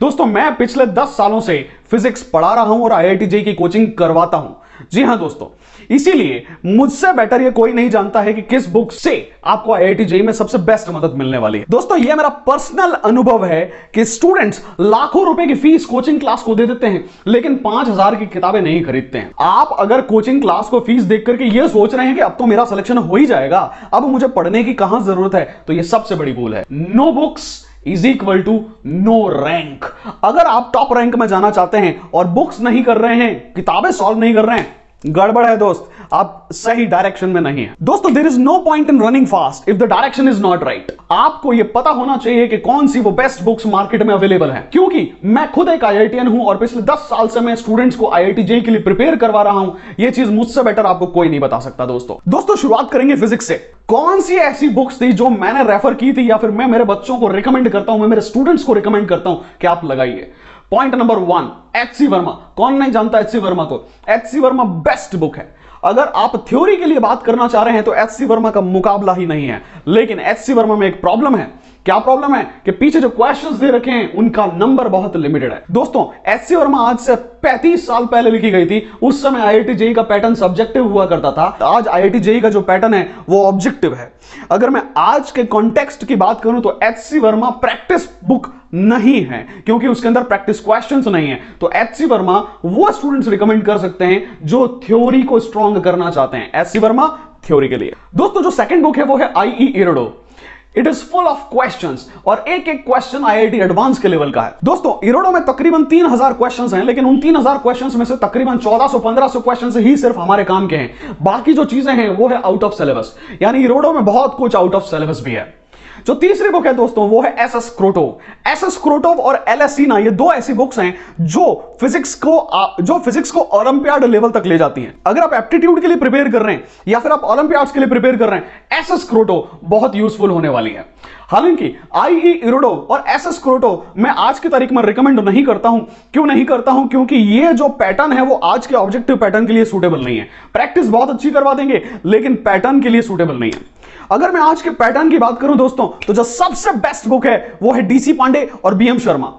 दोस्तों मैं पिछले 10 सालों से फिजिक्स पढ़ा रहा हूं और आईआईटी जेईई की कोचिंग करवाता हूं। जी हां दोस्तों, इसीलिए मुझसे बेटर ये कोई नहीं जानता है कि किस बुक से आपको आईआईटी जेईई में सबसे बेस्ट मदद मिलने वाली है। दोस्तों ये मेरा पर्सनल अनुभव है कि स्टूडेंट्स लाखों रुपए की फीस कोचिंग क्लास को दे देते हैं लेकिन 5000 की किताबें नहीं खरीदते हैं। आप अगर कोचिंग क्लास को फीस देख करके ये सोच रहे हैं कि अब तो मेरा सिलेक्शन हो ही जाएगा, अब मुझे पढ़ने की कहां जरूरत है, तो ये सबसे बड़ी भूल है। No books is equal to no rank. अगर आप टॉप रैंक में जाना चाहते हैं और बुक्स नहीं कर रहे हैं, किताबें सॉल्व नहीं कर रहे हैं, गड़बड़ है दोस्त, आप सही डायरेक्शन में नहीं है। दोस्तों there is no point in running fast if the direction is not right. आपको यह पता होना चाहिए कि कौन सी वो बेस्ट बुक्स मार्केट में अवेलेबल है, क्योंकि मैं खुद एक आईआईटीएन हूं और पिछले 10 साल से मैं स्टूडेंट्स को आईआईटी जेईई के लिए प्रिपेयर करवा रहा हूं। यह चीज मुझसे बेटर आपको कोई नहीं बता सकता। दोस्तों शुरुआत करेंगे फिजिक्स से। कौन सी ऐसी बुक्स थी जो मैंने रेफर की थी या फिर मैं मेरे बच्चों को रिकमेंड करता हूं, मैं मेरे स्टूडेंट्स को रिकमेंड करता हूं कि आप लगाइए। Point number 1, HC Verma. कौन नहीं जानता एचसी वर्मा को? एचसी वर्मा बेस्ट बुक है। अगर आप थ्योरी के लिए बात करना चाह रहे हैं तो एचसी वर्मा का मुकाबला ही नहीं है। लेकिन एचसी वर्मा में एक प्रॉब्लम है। क्या प्रॉब्लम है? कि पीछे जो क्वेश्चंस दे रखे हैं उनका नंबर बहुत लिमिटेड है। दोस्तों एचसी वर्मा आज से 35 साल पहले लिखी गई थी। उस समय आईआईटी जेईई का पैटर्न सब्जेक्टिव हुआ करता था। आज आईआईटी जेईई का जो पैटर्न है वो ऑब्जेक्टिव है। अगर मैं आज के कॉन्टेक्स्ट की बात करूं तो एचसी वर्मा प्रैक्टिस बुक नहीं है, क्योंकि उसके अंदर प्रैक्टिस क्वेश्चंस नहीं है। तो एचसी वर्मा वो स्टूडेंट्स रिकमेंड कर सकते हैं जो थ्योरी को स्ट्रॉन्ग करना चाहते हैं। एचसी वर्मा थ्योरी के लिए। दोस्तों जो सेकंड बुक है वो है IE इरोडो। It is full of questions और एक एक क्वेश्चन आईआईटी एडवांस के लेवल का है। दोस्तों इरोडो में तकरीबन 3000 क्वेश्चंस हैं, लेकिन उन 3000 क्वेश्चंस में से तकरीबन 1400-1500 क्वेश्चंस ही सिर्फ हमारे काम के हैं। बाकी जो चीजें हैं वो है आउट ऑफ सिलेबस, यानी इरोडो में बहुत कुछ आउट ऑफ सिलेबस भी है। जो तीसरी बुक है दोस्तों वो है एस एस क्रोटोव। एस एस क्रोटोव और एल एस सीना, ये दो ऐसी बुक्स हैं जो फिजिक्स को ओलंपियाड लेवल तक ले जाती हैं। अगर आप एप्टीट्यूड के लिए प्रिपेयर कर रहे हैं या फिर आप ओलंपियाड्स के लिए प्रिपेयर कर रहे हैं, एस एस क्रोटोव बहुत यूजफुल होने वाली है। हालांकि आईई इरोडोव और एस एस क्रोटोव मैं आज की तारीख में रिकमेंड नहीं करता हूं। क्यों नहीं करता हूं? क्योंकि ये जो पैटर्न है वो आज के ऑब्जेक्टिव पैटर्न के लिए सूटेबल नहीं है। प्रैक्टिस बहुत अच्छी करवा देंगे लेकिन पैटर्न के लिए सूटेबल नहीं है। अगर मैं आज के पैटर्न की बात करूं दोस्तों, तो जो सबसे बेस्ट बुक है वो है डीसी पांडे और BM Sharma.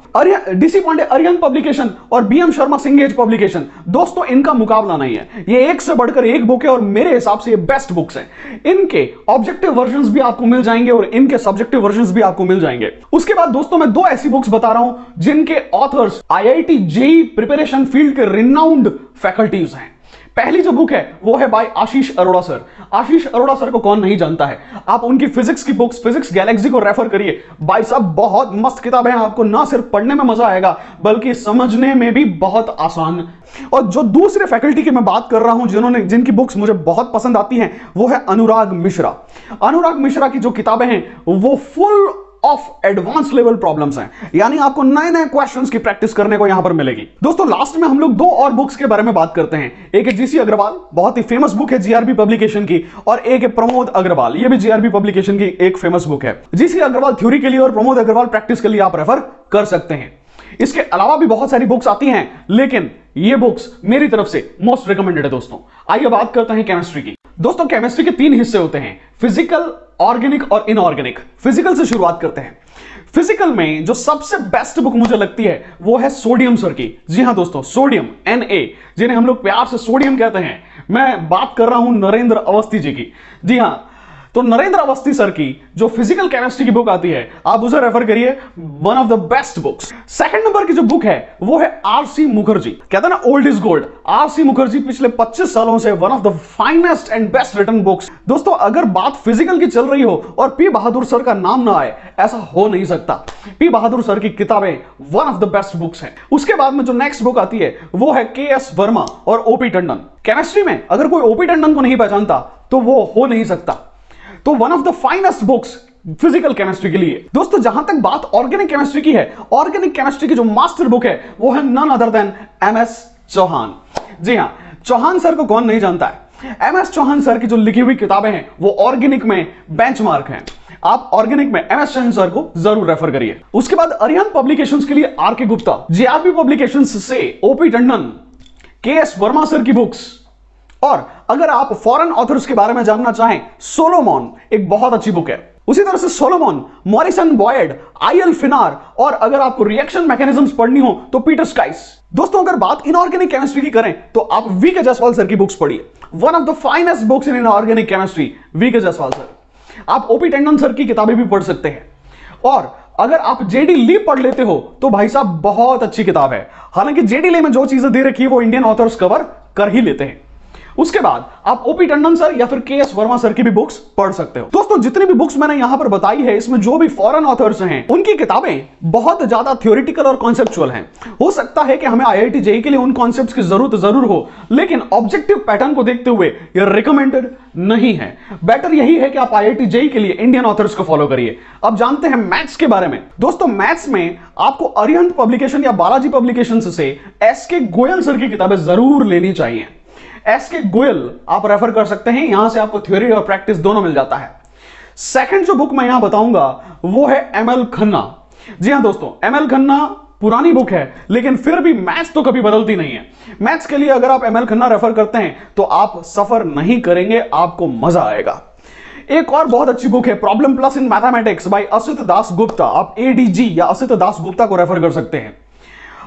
DC Pandey Arihant publication और बीएम शर्मा सिंगेज पब्लिकेशन, दोस्तों इनका मुकाबला नहीं है। ये एक से बढ़कर एक बुक है और मेरे हिसाब से ये बेस्ट बुक्स हैं। इनके ऑब्जेक्टिव वर्जन्स भी आपको मिल जाएंगे और इनके सब्जेक्टिव वर्जन्स भी आपको मिल जाएंगे। उसके बाद दोस्तों मैं दो ऐसी बुक्स बता रहा हूं जिनके authors IIT JEE preparation field के रिनाउंड फैकल्टीज हैं। पहली जो बुक है वो है बाय आशीष अरोड़ा सर। आशीष अरोड़ा सर को कौन नहीं जानता है। आप उनकी फिजिक्स की बुक्स, फिजिक्स गैलेक्सी को रेफर करिए। भाई साहब बहुत मस्त किताब है, आपको ना सिर्फ पढ़ने में मजा आएगा बल्कि समझने में भी बहुत आसान। और जो दूसरे फैकल्टी की मैं बात कर रहा हूं जिनकी बुक्स मुझे बहुत पसंद आती हैं वो है अनुराग मिश्रा। अनुराग मिश्रा की जो किताबें हैं वो full of advance level problems हैं, यानी आपको नए नए क्वेश्चंस की प्रैक्टिस करने को यहां पर मिलेगी। दोस्तों लास्ट में हम लोग दो और बुक्स के बारे में बात करते हैं। एक है जीसी अग्रवाल, बहुत ही फेमस बुक है जीआरबी पब्लिकेशन की, और एक है प्रमोद अग्रवाल, ये भी जीआरबी पब्लिकेशन की एक फेमस बुक है। जीसी अग्रवाल थ्योरी के लिए और प्रमोद अग्रवाल प्रैक्टिस के लिए आप रेफर कर सकते हैं। इसके अलावा भी बहुत सारी बुक्स आती हैं लेकिन ये बुक्स मेरी तरफ से मोस्ट रिकमेंडेड है। दोस्तों आइए बात करते हैं केमिस्ट्री की। दोस्तों केमिस्ट्री के तीन हिस्से होते हैं, फिजिकल, ऑर्गेनिक और इनऑर्गेनिक। फिजिकल से शुरुआत करते हैं। फिजिकल में जो सबसे बेस्ट बुक मुझे लगती है वो है सोडियम सर की। जी हां दोस्तों, सोडियम Na, जिन्हें हम लोग प्यार से सोडियम कहते हैं। मैं बात कर रहा हूं नरेंद्र अवस्थी जी की। जी हां, तो नरेंद्र अवस्थी सर की जो फिजिकल केमिस्ट्री की बुक आती है आप उसे रेफर करिए, one of the best books. Second number की जो बुक है वो है आरसी मुखर्जी। कहते हैं ना old is gold. RC Mukherjee पिछले 25 सालों से one of the finest and best written books. दोस्तों अगर बात फिजिकल की चल रही हो और पी बहादुर सर का नाम ना आए, ऐसा हो नहीं सकता। पी बहादुर सर की किताबें one of the best books हैं। उसके बाद में जो नेक्स्ट बुक आती है वो है के.एस. वर्मा और ओपी टंडन। केमिस्ट्री में अगर कोई ओपी टंडन को नहीं पहचानता तो वो हो नहीं सकता। तो one of the finest books physical chemistry के लिए। दोस्तों जहां तक बात ऑर्गेनिक केमिस्ट्री की है, ऑर्गेनिक केमिस्ट्री की जो मास्टर बुक है वो है none other than MS Chauhan. जी हां, चौहान सर को कौन नहीं जानता है। एमएस चौहान सर की जो लिखी हुई किताबें हैं वो ऑर्गेनिक में बेंचमार्क हैं। आप ऑर्गेनिक में एमएस चौहान सर को जरूर रेफर करिए। उसके बाद अरिहंत पब्लिकेशंस के लिए आर के गुप्ता, जीआरबी पब्लिकेशंस से OP Tandon, KS. Verma sir की बुक्स, और अगर आप फॉरेन ऑथर्स के बारे में जानना चाहें, सोलोमन एक बहुत अच्छी बुक है। उसी तरह से सोलोमन, मॉरिसन बॉयड, आई.एल. फिनार, और अगर आपको रिएक्शन मैकेनिज्म्स पढ़नी हो तो पीटर स्काइस। दोस्तों अगर बात इनऑर्गेनिक केमिस्ट्री की करें तो आप वी.के. जायसवाल सर की बुक्स पढ़िए, one of the finest books in inorganic chemistry, VK. Jaiswal sir. आप ओपी टंडन सर की किताबें भी पढ़ सकते हैं। और अगर आप जेडी ली पढ़ लेते हो तो भाई साहब बहुत अच्छी किताब है। हालांकि जेडी ली में जो चीजें दे रखी है वो इंडियन ऑथर्स कवर कर ही लेते हैं। उसके बाद आप ओपी टंडन सर या फिर के.एस. वर्मा सर की भी बुक्स पढ़ सकते हो। दोस्तों जितनी भी बुक्स मैंने यहां पर बताई है इसमें जो भी फॉरेन ऑथर्स हैं उनकी किताबें बहुत ज्यादा थ्योरेटिकल और कॉन्सेप्चुअल हैं। हो सकता है कि हमें आईआईटी जेईई के लिए उन कॉन्सेप्ट्स की जरूरत जरूर हो, लेकिन ऑब्जेक्टिव पैटर्न को देखते हुए यह रिकमेंडेड नहीं है। बेटर यही है कि आप आईआईटी जेईई के लिए इंडियन ऑथर्स को फॉलो करिए। अब जानते हैं मैथ्स के बारे में। दोस्तों मैथ्स में आपको अरिहंत पब्लिकेशन या बालाजी पब्लिकेशन से एस.के. गोयल सर की किताबें जरूर लेनी चाहिए। एस.के. गोयल आप रेफर कर सकते हैं, यहां से आपको थ्योरी और प्रैक्टिस दोनों मिल जाता है। सेकंड जो बुक मैं यहां बताऊंगा वो है एम.एल. खन्ना। जी हां दोस्तों, एम.एल. खन्ना पुरानी बुक है लेकिन फिर भी मैथ्स तो कभी बदलती नहीं है। मैथ्स के लिए अगर आप एम.एल. खन्ना रेफर करते हैं तो आप सफर नहीं करेंगे, आपको मजा आएगा। एक और बहुत अच्छी बुक है problem plus in mathematics by Asit Das Gupta. आप एडीजी या असित दास गुप्ता को रेफर कर सकते हैं।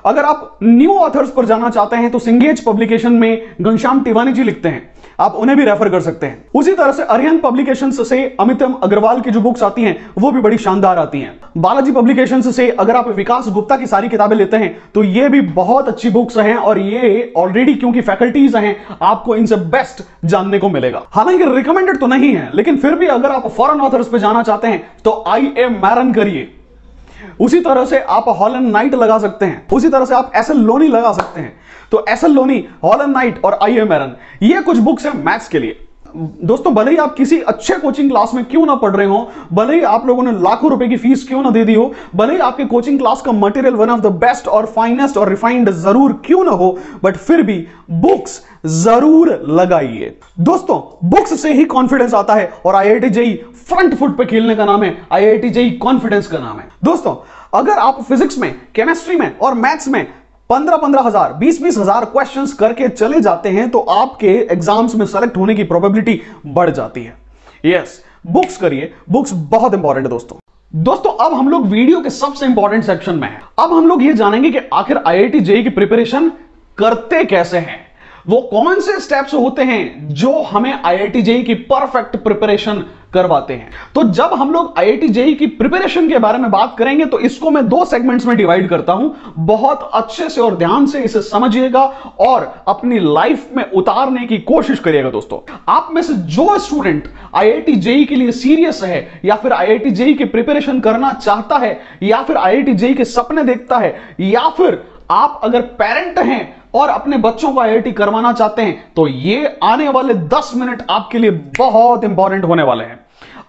अगर आप न्यू ऑथर्स पर जाना चाहते हैं तो सिंगेज पब्लिकेशन में घनश्याम टिवानी जी लिखते हैं, आप उन्हें भी रेफर कर सकते हैं। उसी तरह से अरिहंत पब्लिकेशन से अमितम अग्रवाल की जो बुक्स आती हैं वो भी बड़ी शानदार आती हैं। बालाजी पब्लिकेशन से अगर आप विकास गुप्ता की सारी किताबें लेते हैं तो ये भी बहुत अच्छी बुक्स हैं और ये ऑलरेडी क्योंकि फैकल्टीज हैं आपको इनसे बेस्ट जानने को मिलेगा। हालांकि रिकमेंडेड तो नहीं है लेकिन फिर भी अगर आप फॉरेन ऑथर्स पे जाना चाहते हैं तो आई.ए. मैरन करिए। उसी तरह से आप हॉलैंड नाइट लगा सकते हैं, उसी तरह से आप एस.एल. लोनी लगा सकते हैं। तो एस.एल. लोनी, हॉलैंड नाइट और आई.ए. मैरन, ये कुछ बुक्स हैं मैथ्स के लिए। दोस्तों भले ही आप किसी अच्छे कोचिंग क्लास में क्यों ना पढ़ रहे हो, भले ही आप लोगों ने लाखों रुपए की फीस क्यों ना दे दी हो, भले ही आपके कोचिंग क्लास का material one of the best और फाइनेस्ट और रिफाइंड जरूर क्यों ना हो, बट फिर भी बुक्स जरूर लगाइए। दोस्तों बुक्स से ही कॉन्फिडेंस आता है और आईआईटी जेईई फ्रंट फुट पे खेलने का नाम है, आईआईटी जेईई कॉन्फिडेंस का नाम है। दोस्तों अगर आप फिजिक्स में, केमिस्ट्री में और मैथ्स में 15,000 20,000 क्वेश्चंस करके चले जाते हैं तो आपके एग्जाम्स में सेलेक्ट होने की प्रोबेबिलिटी बढ़ जाती है। यस, बुक्स करिए, बुक्स बहुत इंपॉर्टेंट है दोस्तों अब हम लोग वीडियो के सबसे इंपॉर्टेंट सेक्शन में हैं। अब हम लोग ये जानेंगे कि आखिर आईआईटी जेईई की प्रिपरेशन करते कैसे हैं, वो कौन से स्टेप्स होते हैं जो हमें आईआईटी जेईई की परफेक्ट प्रिपरेशन करवाते हैं। तो जब हम लोग आईआईटी जेईई की प्रिपरेशन के बारे में बात करेंगे तो इसको मैं 2 सेगमेंट्स में डिवाइड करता हूं। बहुत अच्छे से और ध्यान से इसे समझिएगा और अपनी लाइफ में उतारने की कोशिश करिएगा। दोस्तों आप में से जो स्टूडेंट आईआईटी जेईई के लिए सीरियस है या फिर आईआईटी जेईई की प्रिपरेशन करना चाहता है या फिर आईआईटी जेईई के सपने देखता है या फिर आप अगर पेरेंट हैं और अपने बच्चों को आईआईटी करवाना चाहते हैं तो ये आने वाले 10 मिनट आपके लिए बहुत इंपॉर्टेंट होने वाले हैं।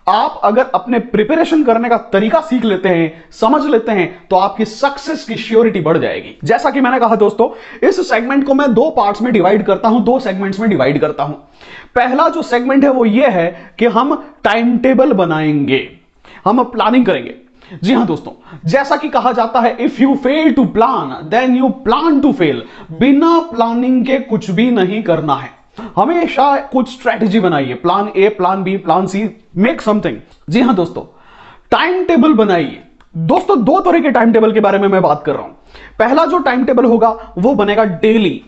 आप अगर अपने प्रिपरेशन करने का तरीका सीख लेते हैं, समझ लेते हैं, तो आपकी सक्सेस की श्योरिटी बढ़ जाएगी। जैसा कि मैंने कहा दोस्तों, इस सेगमेंट को मैं 2 पार्ट्स में डिवाइड करता हूं, 2 सेगमेंट्स में डिवाइड करता हूं। पहला जो सेगमेंट है वो ये है कि हम टाइम टेबल बनाएंगे, हम प्लानिंग करेंगे। जी हां दोस्तों, जैसा कि कहा जाता है if you fail to plan then you plan to fail. बिना प्लानिंग के कुछ भी नहीं करना है, हमेशा कुछ स्ट्रेटेजी बनाइए, plan A, plan B, plan C, make something. जी हां दोस्तों, टाइम टेबल बनाइए। दोस्तों 2 तरह के टाइम टेबल के बारे में मैं बात कर रहा हूं। पहला जो टाइम टेबल होगा वो बनेगा डेली,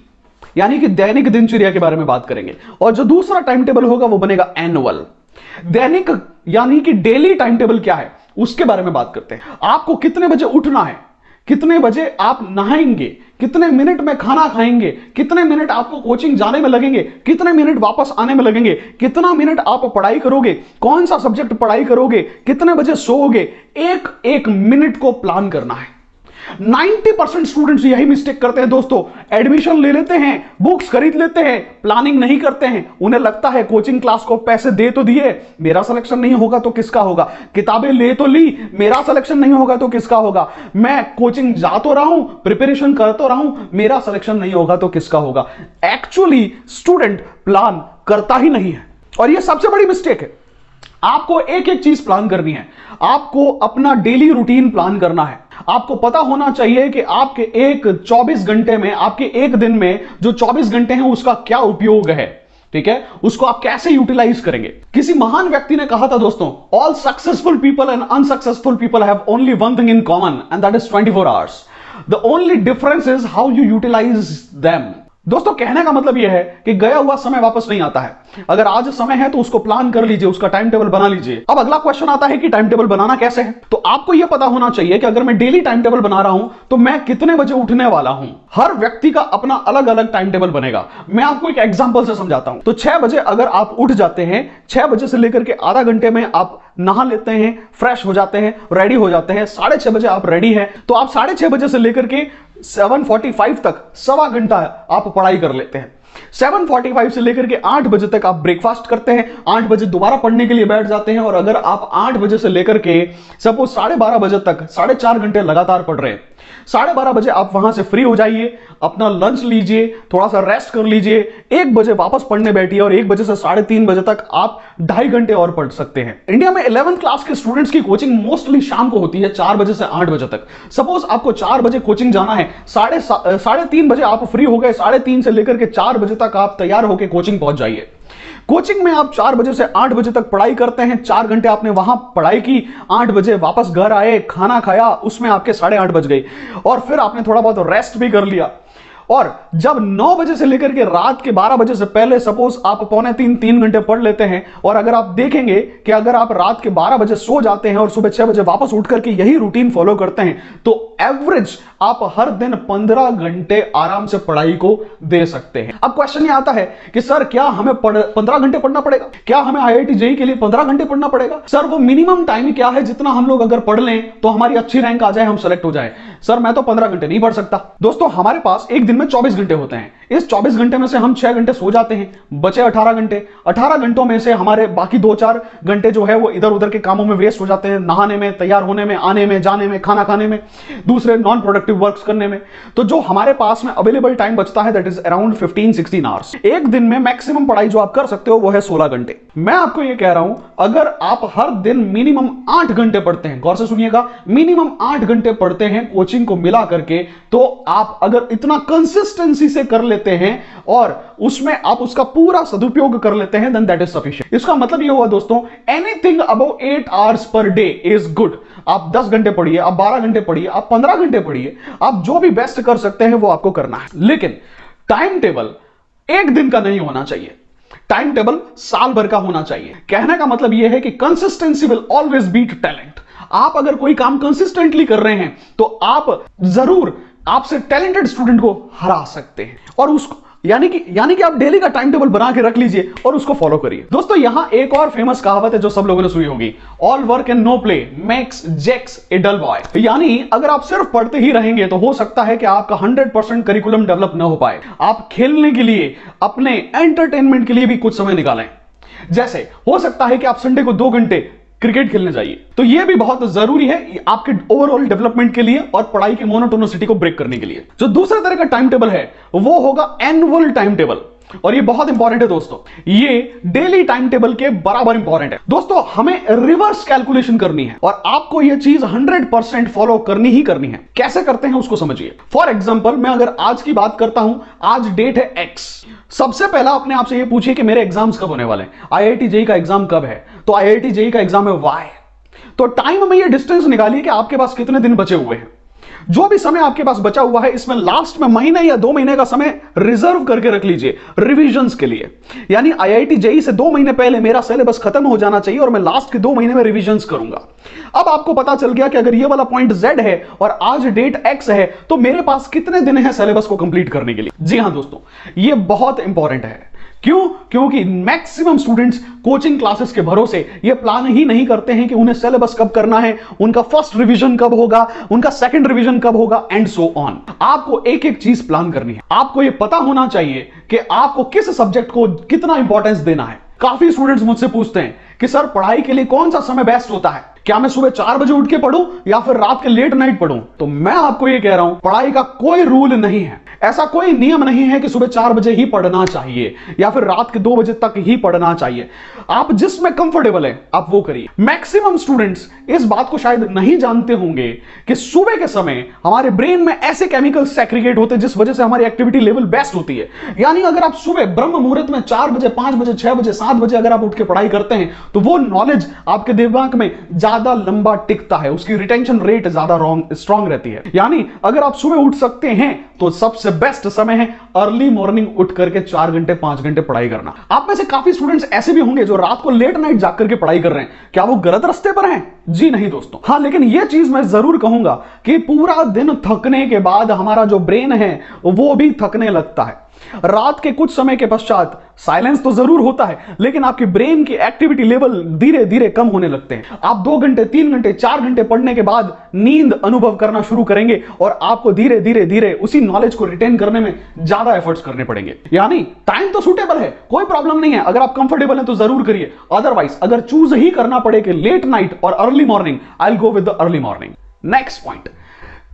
यानी कि दैनिक दिनचर्या के बारे में बात करेंगे, और जो दूसरा टाइम टेबल होगा वो बनेगा एनुअल। दैनिक यानी कि डेली टाइम टेबल क्या है उसके बारे में बात करते हैं। आपको कितने बजे उठना है, कितने बजे आप नहाएंगे, कितने मिनट में खाना खाएंगे, कितने मिनट आपको कोचिंग जाने में लगेंगे, कितने मिनट वापस आने में लगेंगे, कितना मिनट आप पढ़ाई करोगे, कौन सा सब्जेक्ट पढ़ाई करोगे, कितने बजे सोओगे, एक एक मिनट को प्लान करना है। 90% स्टूडेंट्स यही मिस्टेक करते हैं दोस्तों, एडमिशन ले लेते हैं, बुक्स खरीद लेते हैं, प्लानिंग नहीं करते हैं। उन्हें लगता है कोचिंग क्लास को पैसे दे तो दिए, मेरा सिलेक्शन नहीं होगा तो किसका होगा, किताबें ले तो ली, मेरा सिलेक्शन नहीं होगा तो किसका होगा, मैं कोचिंग जा तो रहा हूं, प्रिपरेशन कर तो रहा हूं, मेरा सिलेक्शन नहीं होगा तो किसका होगा। एक्चुअली स्टूडेंट प्लान करता ही नहीं है और यह सबसे बड़ी मिस्टेक है। आपको एक एक चीज प्लान करनी है, आपको अपना डेली रूटीन प्लान करना है। आपको पता होना चाहिए कि आपके एक 24 घंटे में, आपके एक दिन में जो 24 घंटे हैं उसका क्या उपयोग है, ठीक है, उसको आप कैसे यूटिलाइज करेंगे। किसी महान व्यक्ति ने कहा था दोस्तों, all successful people and unsuccessful people have only one thing in common and that is 24 hours. The only difference is how you utilise them. दोस्तों कहने का मतलब यह है कि गया हुआ समय वापस नहीं आता है। अगर आज समय है तो उसको प्लान कर लीजिए, उसका टाइम टेबल बना लीजिए। अब अगला क्वेश्चन आता है कि टाइम टेबल बनाना कैसे है। तो आपको यह पता होना चाहिए कि अगर मैं डेली टाइम टेबल बना रहा हूं तो मैं कितने बजे उठने वाला हूं। हर व्यक्ति का अपना अलग अलग टाइम टेबल बनेगा। मैं आपको एक एग्जांपल से समझाता हूं। तो 6 बजे अगर आप उठ जाते हैं, 6 बजे से लेकर के आधा घंटे में आप नहा लेते हैं, फ्रेश हो जाते हैं, रेडी हो जाते हैं, 6:30 बजे आप रेडी हैं, तो आप 6:30 बजे से लेकर के 7:45 तक सवा घंटा आप पढ़ाई कर लेते हैं। 7:45 से लेकर के 8 बजे तक आप ब्रेकफास्ट करते हैं, 8 बजे दोबारा पढ़ने के लिए बैठ जाते हैं। और अगर आप 8 बजे से लेकर के सपोज 12:30 बजे तक 4.5 घंटे लगातार पढ़ रहे हैं, 12:30 बजे आप वहां से फ्री हो जाइए, अपना लंच लीजिए, थोड़ा सा रेस्ट कर लीजिए, 1 बजे वापस पढ़ने बैठिए और 1 बजे से 3:30 बजे तक आप 2.5 घंटे और पढ़ सकते हैं। इंडिया में 11th क्लास के स्टूडेंट्स की कोचिंग मोस्टली शाम को होती है, 4 बजे से 8 बजे तक। सपोज आपको 4 बजे कोचिंग जाना है, 3:30 बजे आप फ्री हो गए, 3:30 से लेकर के 4 बजे तक आप तैयार होकर कोचिंग पहुंच जाइए। कोचिंग में आप 4 बजे से 8 बजे तक पढ़ाई करते हैं, 4 घंटे आपने वहां पढ़ाई की, 8 बजे वापस घर आए, खाना खाया, उसमें आपके 8:30 बज गए और फिर आपने थोड़ा बहुत रेस्ट भी कर लिया। और जब 9 बजे से लेकर के रात के 12 बजे से पहले सपोज आप 2.25-3 घंटे पढ़ लेते हैं, और अगर आप देखेंगे कि अगर आप रात के 12 बजे सो जाते हैं और सुबह 6 बजे वापस उठ करके यही रूटीन फॉलो करते हैं, तो एवरेज आप हर दिन 15 घंटे आराम से पढ़ाई को दे सकते हैं। अब क्वेश्चन ये आता है कि सर क्या हमें 15 घंटे पढ़ना पड़ेगा? क्या हमें IIT JEE के लिए 15 घंटे पढ़ना पड़ेगा? सर वो मिनिमम टाइम क्या है जितना हम लोग अगर पढ़ लें तो हमारी अच्छी रैंक आ जाए, हम सेलेक्ट हो जाए? सर मैं तो 15 घंटे नहीं पढ़ सकता। दोस्तों हमारे पास एक दिन में 24 घंटे होते हैं। इस 24 घंटे में से हम 6 घंटे सो जाते हैं, बचे 18 घंटे। 18 घंटों में से हमारे बाकी 2-4 घंटे जो है वो इधर उधर के कामों में वेस्ट हो जाते हैं, नहाने में, तैयार होने में, आने में, जाने में, खाना खाने में, दूसरे नॉन प्रोडक्टिव वर्क्स करने में। तो जो हमारे पास में अवेलेबल टाइम बचता है दैट इज अराउंड 15-16 आवर्स। एक दिन में मैक्सिमम पढ़ाई जो आप कर सकते हो वो है 16 घंटे। मैं आपको ये कह रहा हूं अगर आप हर दिन मिनिमम 8 घंटे पढ़ते हैं, गौर से सुनिएगा, मिनिमम 8 घंटे पढ़ते हैं कोचिंग को मिला करके, तो आप अगर इतना कंसिस्टेंसी से कर लेते हैं और उसमें आप उसका पूरा सदुपयोग कर लेते हैं देन दैट इज सफिशिएंट। इसका मतलब ये हुआ दोस्तों, anything above 8 hours per day is good. आप 10 घंटे पढ़िए, आप 12 घंटे पढ़िए, आप 15 घंटे पढ़िए, आप जो भी बेस्ट कर सकते हैं वो आपको करना है। लेकिन टाइम टेबल एक दिन का नहीं होना चाहिए, टाइम टेबल साल भर का होना चाहिए। कहने का मतलब यह है कि consistency will always beat talent. आप अगर कोई काम कंसिस्टेंटली कर रहे हैं तो आप जरूर आपसे टैलेंटेड स्टूडेंट को हरा सकते हैं। और उसको यानी कि आप डेली का टाइम टेबल बना के रख लीजिए और उसको फॉलो करिए। दोस्तों यहां एक और फेमस कहावत है जो सब लोगों ने सुनी होगी, all work and no play makes Jack's a dull boy. यानी अगर आप सिर्फ पढ़ते ही रहेंगे तो हो सकता है कि आपका 100% करिकुलम डेवलप ना हो पाए। आप खेलने के लिए, अपने एंटरटेनमेंट के लिए भी कुछ समय निकालें। जैसे हो सकता है कि आप संडे को 2 घंटे क्रिकेट खेलने जाइए, तो यह भी बहुत जरूरी है आपके ओवरऑल डेवलपमेंट के लिए और पढ़ाई की मोनोटोनिसिटी को ब्रेक करने के लिए। जो दूसरा तरह का टाइम टेबल है वो होगा एनुअल टाइम टेबल, और ये बहुत इंपॉर्टेंट है दोस्तों। ये डेली टाइम टेबल के बराबर इंपॉर्टेंट है। दोस्तों हमें रिवर्स कैलकुलेशन करनी है और आपको यह चीज 100% फॉलो करनी ही करनी है। कैसे करते हैं उसको समझिए। फॉर एग्जांपल मैं अगर आज की बात करता हूं, आज डेट है X। सबसे पहला अपने आप से यह पूछिए कि मेरे एग्जाम्स कब होने वाले हैं। IIT JEE का एग्जाम कब है? तो IIT JEE का एग्जाम है Y। तो टाइम में ये डिस्टेंस निकालिए कि आपके पास कितने दिन बचे हुए हैं। जो भी समय आपके पास बचा हुआ है इसमें लास्ट में महीने या 2 महीने का समय रिजर्व करके रख लीजिए रिवीजन्स के लिए। यानी IIT JEE से 2 महीने पहले मेरा सिलेबस खत्म हो जाना चाहिए और मैं लास्ट के 2 महीने में रिवीजन्स करूंगा। अब आपको पता चल गया कि अगर ये वाला पॉइंट Z है और आज डेट X है तो मेरे पास कितने दिन है सिलेबस को कंप्लीट करने के लिए। जी हां दोस्तों, ये बहुत इंपॉर्टेंट है। क्यों? क्योंकि मैक्सिमम स्टूडेंट्स कोचिंग क्लासेस के भरोसे ये प्लान ही नहीं करते हैं कि उन्हें सिलेबस कब करना है, उनका फर्स्ट रिवीजन कब होगा, उनका सेकंड रिवीजन कब होगा, एंड सो ऑन। आपको एक एक चीज प्लान करनी है। आपको ये पता होना चाहिए कि आपको किस सब्जेक्ट को कितना इंपॉर्टेंस देना है। काफी स्टूडेंट्स मुझसे पूछते हैं कि सर पढ़ाई के लिए कौन सा समय बेस्ट होता है, क्या मैं सुबह 4 बजे उठ के पढ़ूं या फिर रात के लेट नाइट पढ़ूं? तो मैं आपको यह कह रहा हूं, पढ़ाई का कोई रूल नहीं है, ऐसा कोई नियम नहीं है कि सुबह 4 बजे ही पढ़ना चाहिए या फिर रात के 2 बजे तक ही पढ़ना चाहिए। आप जिसमें कंफर्टेबल है आप वो करिए। मैक्सिमम स्टूडेंट्स इस बात को शायद नहीं जानते होंगे कि सुबह के समय हमारे ब्रेन में ऐसे केमिकल्स सेग्रीगेट होते हैं जिस वजह से हमारी एक्टिविटी लेवल बेस्ट होती है। यानी अगर आप सुबह ब्रह्म मुहूर्त में 4 बजे, 5 बजे, 6 बजे, 7 बजे अगर आप उठ के पढ़ाई करते हैं तो वो नॉलेज आपके दिमाग में ज्यादा लंबा टिकता है, उसकी रिटेंशन रेट ज्यादा स्ट्रांग रहती है। यानी अगर आप सुबह उठ सकते हैं तो सबसे बेस्ट समय है अर्ली मॉर्निंग उठ करके 4 घंटे 5 घंटे पढ़ाई करना। आप में से काफी स्टूडेंट्स ऐसे भी होंगे जो रात को लेट नाइट जाग करके पढ़ाई कर रहे हैं। क्या वो गलत रास्ते पर हैं? जी नहीं दोस्तों। हां, लेकिन यह चीज मैं जरूर कहूंगा कि पूरा दिन थकने के बाद हमारा जो ब्रेन है वो भी थकने लगता है। रात के कुछ समय के पश्चात साइलेंस तो जरूर होता है लेकिन आपके ब्रेन की एक्टिविटी लेवल धीरे धीरे कम होने लगते हैं। आप 2 घंटे, 3 घंटे, 4 घंटे पढ़ने के बाद नींद अनुभव करना शुरू करेंगे और आपको धीरे धीरे धीरे उसी नॉलेज को रिटेन करने में ज्यादा एफर्ट्स करने पड़ेंगे। यानी टाइम तो सूटेबल है, कोई प्रॉब्लम नहीं है। अगर आप कंफर्टेबल हैं तो जरूर करिए। अदरवाइज अगर चूज ही करना पड़े कि लेट नाइट और early morning, I will go with the early morning. Next point,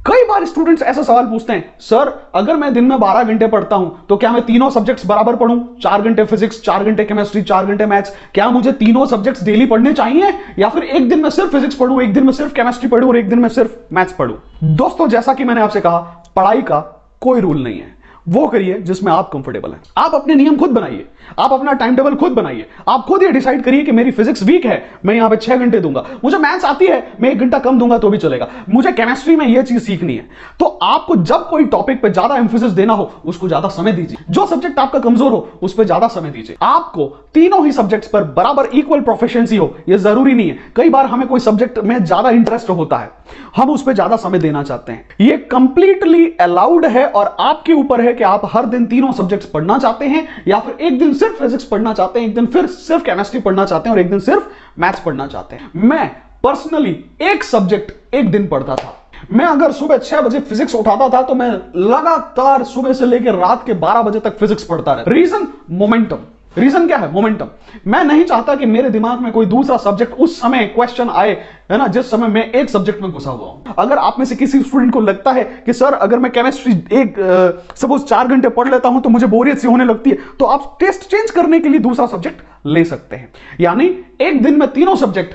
कई बार स्टूडेंट्स ऐसा सवाल पूछते हैं, सर अगर मैं दिन में 12 घंटे पढ़ता हूं तो क्या मैं तीनों सब्जेक्ट्स बराबर पढ़ूं? 4 घंटे फिजिक्स, 4 घंटे केमिस्ट्री, 4 घंटे मैथ्स, क्या मुझे तीनों सब्जेक्ट्स डेली पढ़ने चाहिए या फिर एक दिन में सिर्फ फिजिक्स पढ़ूं, एक दिन में सिर्फ केमिस्ट्री पढ़ूं और एक दिन में सिर्फ मैथ्स पढ़ूं? दोस्तों जैसा कि मैंने आपसे कहा, पढ़ाई का कोई रूल नहीं है। वो करिए जिसमें आप कंफर्टेबल हैं। आप अपने नियम खुद बनाइए, आप अपना टाइम टेबल खुद बनाइए, आप खुद ये डिसाइड करिए कि मेरी फिजिक्स वीक है, मैं यहां पे 6 घंटे दूंगा, मुझे मैथ्स आती है, मैं 1 घंटा कम दूंगा तो भी चलेगा, मुझे केमिस्ट्री में ये चीज सीखनी है। तो आपको जब कोई टॉपिक पे ज्यादा एम्फेसिस देना हो उसको ज्यादा समय दीजिए, जो सब्जेक्ट आपका कमजोर हो उस पर ज्यादा समय दीजिए। आपको तीनों ही सब्जेक्ट्स पर बराबर इक्वल प्रोफिशिएंसी हो ये जरूरी नहीं है। कई बार हमें कोई सब्जेक्ट में ज्यादा इंटरेस्ट होता है, हम उस पर ज्यादा समय देना चाहते हैं, ये कंप्लीटली अलाउड है और आपके ऊपर है कि आप हर दिन तीनों सब्जेक्ट्स पढ़ना चाहते हैं या फिर एक दिन सिर्फ फिजिक्स पढ़ना चाहते हैं, एक दिन फिर सिर्फ केमिस्ट्री पढ़ना चाहते हैं और एक दिन सिर्फ मैथ्स पढ़ना चाहते हैं। मैं पर्सनली एक सब्जेक्ट एक दिन पढ़ता था। मैं अगर सुबह 6 बजे फिजिक्स उठाता था तो मैं लगातार सुबह से लेकर रात के 12 बजे तक फिजिक्स पढ़ता रहा। Reason momentum. रीजन क्या है? मोमेंटम। मैं नहीं चाहता कि मेरे दिमाग में कोई दूसरा सब्जेक्ट उस समय क्वेश्चन आए, है ना, जिस समय मैं एक सब्जेक्ट में घुसा हुआ हूं। अगर आप में से किसी स्टूडेंट को लगता है कि सर अगर मैं केमिस्ट्री सपोज 4 घंटे पढ़ लेता हूं तो मुझे बोरियत सी होने लगती है, तो आप टेस्ट चेंज करने के लिए दूसरा सब्जेक्ट ले सकते हैं। यानी एक दिन में तीनों सब्जेक्ट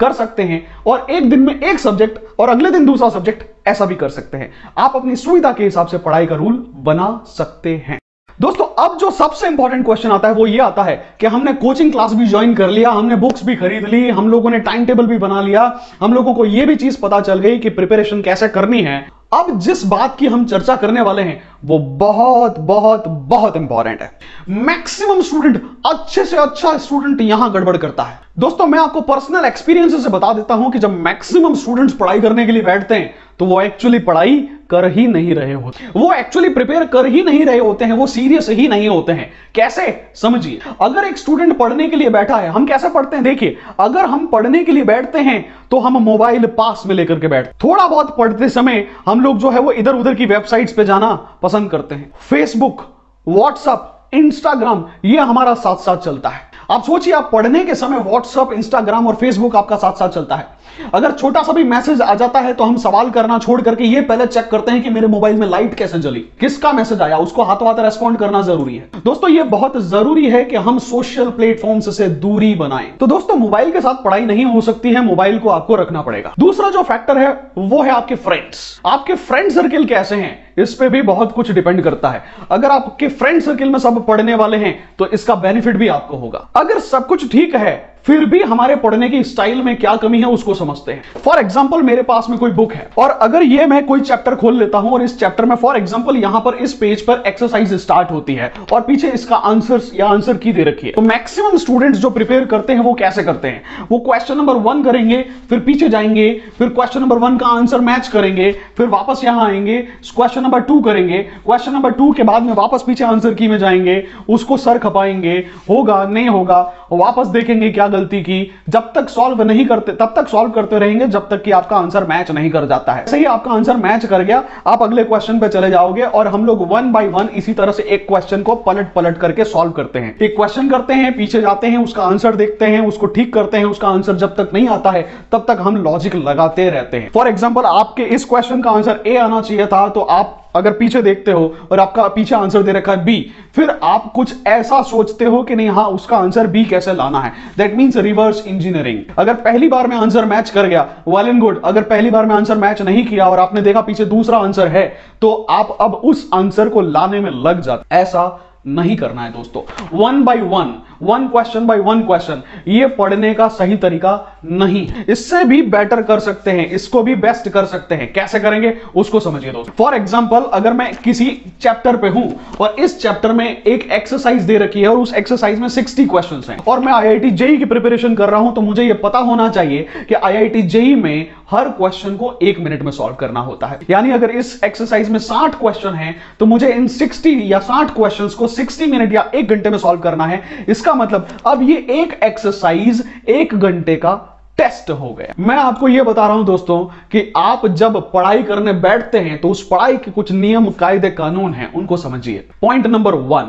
कर सकते हैं और एक दिन में एक सब्जेक्ट और अगले दिन दूसरा सब्जेक्ट, ऐसा भी कर सकते हैं। आप अपनी सुविधा के हिसाब से पढ़ाई का रूल बना सकते हैं। दोस्तों अब जो सबसे इंपॉर्टेंट क्वेश्चन आता है वो ये आता है कि हमने कोचिंग क्लास भी ज्वाइन कर लिया, हमने बुक्स भी खरीद ली, हम लोगों ने टाइम टेबल भी बना लिया, हम लोगों को ये भी चीज पता चल गई कि प्रिपरेशन कैसे करनी है। अब जिस बात की हम चर्चा करने वाले हैं वो बहुत बहुत बहुत इंपॉर्टेंट है। मैक्सिमम स्टूडेंट, अच्छे से अच्छा स्टूडेंट यहां गड़बड़ करता है। दोस्तों मैं आपको पर्सनल एक्सपीरियंस से बता देता हूं कि जब मैक्सिमम स्टूडेंट्स पढ़ाई करने के लिए बैठते हैं तो वो एक्चुअली पढ़ाई कर ही नहीं रहे होते, वो एक्चुअली प्रिपेयर कर ही नहीं रहे होते हैं, वो सीरियस ही नहीं होते हैं। कैसे? समझिए। अगर एक स्टूडेंट पढ़ने के लिए बैठा है, हम कैसे पढ़ते हैं? देखिए, अगर हम पढ़ने के लिए बैठते हैं तो हम मोबाइल पास में लेकर के बैठते, थोड़ा बहुत पढ़ते समय हम लोग जो है वो इधर उधर की वेबसाइट्स पे जाना पसंद करते हैं। फेसबुक, व्हाट्सएप, इंस्टाग्राम, ये हमारा साथ साथ चलता है। आप सोचिए, आप पढ़ने के समय व्हाट्सएप, इंस्टाग्राम और फेसबुक आपका साथ साथ चलता है। अगर छोटा सा भी मैसेज आ जाता है तो हम सवाल करना छोड़ करके ये पहले चेक करते हैं कि मेरे मोबाइल में लाइट कैसे जली, किसका मैसेज आया, उसको हाथों हाथ रेस्पॉन्ड करना जरूरी है। दोस्तों ये बहुत जरूरी है कि हम सोशल प्लेटफॉर्म्स से दूरी बनाएं। तो दोस्तों मोबाइल के साथ पढ़ाई नहीं हो सकती है, मोबाइल को आपको रखना पड़ेगा। दूसरा जो फैक्टर है वो है आपके फ्रेंड्स। आपके फ्रेंड सर्किल कैसे हैं इस पे भी बहुत कुछ डिपेंड करता है। अगर आपके फ्रेंड सर्किल में सब पढ़ने वाले हैं तो इसका बेनिफिट भी आपको होगा। अगर सब कुछ ठीक है फिर भी हमारे पढ़ने की स्टाइल में क्या कमी है उसको समझते हैं। फॉर एग्जांपल मेरे पास में कोई बुक है और अगर ये मैं कोई चैप्टर खोल लेता हूं और इस चैप्टर में फॉर एग्जांपल यहां पर इस पेज पर एक्सरसाइज स्टार्ट होती है और पीछे इसका आंसर या आंसर की दे रखी है, तो मैक्सिमम स्टूडेंट्स जो प्रिपेयर करते हैं वो कैसे करते हैं? वो क्वेश्चन नंबर 1 करेंगे, फिर पीछे जाएंगे, फिर क्वेश्चन नंबर 1 का आंसर मैच करेंगे, फिर वापस यहां आएंगे, क्वेश्चन नंबर 2 करेंगे, क्वेश्चन नंबर 2 के बाद में वापस पीछे आंसर की में जाएंगे, उसको सर खपाएंगे, होगा नहीं होगा, वापस देखेंगे क्या गलती की, जब तक सॉल्व नहीं करते तब तक सॉल्व करते रहेंगे जब तक कि आपका आंसर मैच नहीं कर जाता है। सही, आपका आंसर मैच कर गया, आप अगले क्वेश्चन पे चले जाओगे और हम लोग 1 बाय 1 इसी तरह से एक क्वेश्चन को पलट पलट करके सॉल्व करते हैं। एक क्वेश्चन करते हैं, पीछे जाते हैं, उसका आंसर देखते हैं, उसको ठीक करते हैं, उसका आंसर जब तक नहीं आता है तब तक हम लॉजिक लगाते रहते हैं। फॉर एग्जाम्पल आपके इस क्वेश्चन का आंसर ए आना चाहिए था, तो आप अगर पीछे देखते हो और आपका पीछे आंसर दे रखा है बी, फिर आप कुछ ऐसा सोचते हो कि नहीं, हाँ उसका आंसर बी कैसे लाना है। That means reverse engineering. अगर पहली बार में आंसर मैच कर गया, वेल एंड गुड। अगर पहली बार में आंसर मैच नहीं किया और आपने देखा पीछे दूसरा आंसर है, तो आप अब उस आंसर को लाने में लग जाते। ऐसा नहीं करना है दोस्तों। 1 बाय 1, 1 क्वेश्चन बाय 1 क्वेश्चन, ये पढ़ने का सही तरीका नहीं। इससे भी बेटर कर सकते हैं, इसको भी बेस्ट कर सकते हैं। कैसे करेंगे उसको समझिए दोस्तों। फॉर एग्जांपल अगर मैं किसी चैप्टर पे हूं और इस चैप्टर में एक एक्सरसाइज दे रखी है और उस एक्सरसाइज में 60 क्वेश्चंस हैं और मैं IIT JEE की प्रिपरेशन कर रहा हूं, तो मुझे यह पता होना चाहिए कि IIT JEE में हर क्वेश्चन को 1 मिनट में सॉल्व करना होता है। यानी अगर इस एक्सरसाइज में 60 क्वेश्चन हैं तो मुझे इन 60 या 60 क्वेश्चंस को 60 मिनट या 1 घंटे में सॉल्व करना है। इसका मतलब अब ये एक एक्सरसाइज 1 घंटे का टेस्ट हो गया। मैं आपको यह बता रहा हूं दोस्तों कि आप जब पढ़ाई करने बैठते हैं तो उस पढ़ाई के कुछ नियम, कायदे, कानून हैं, उनको समझिए। पॉइंट नंबर 1,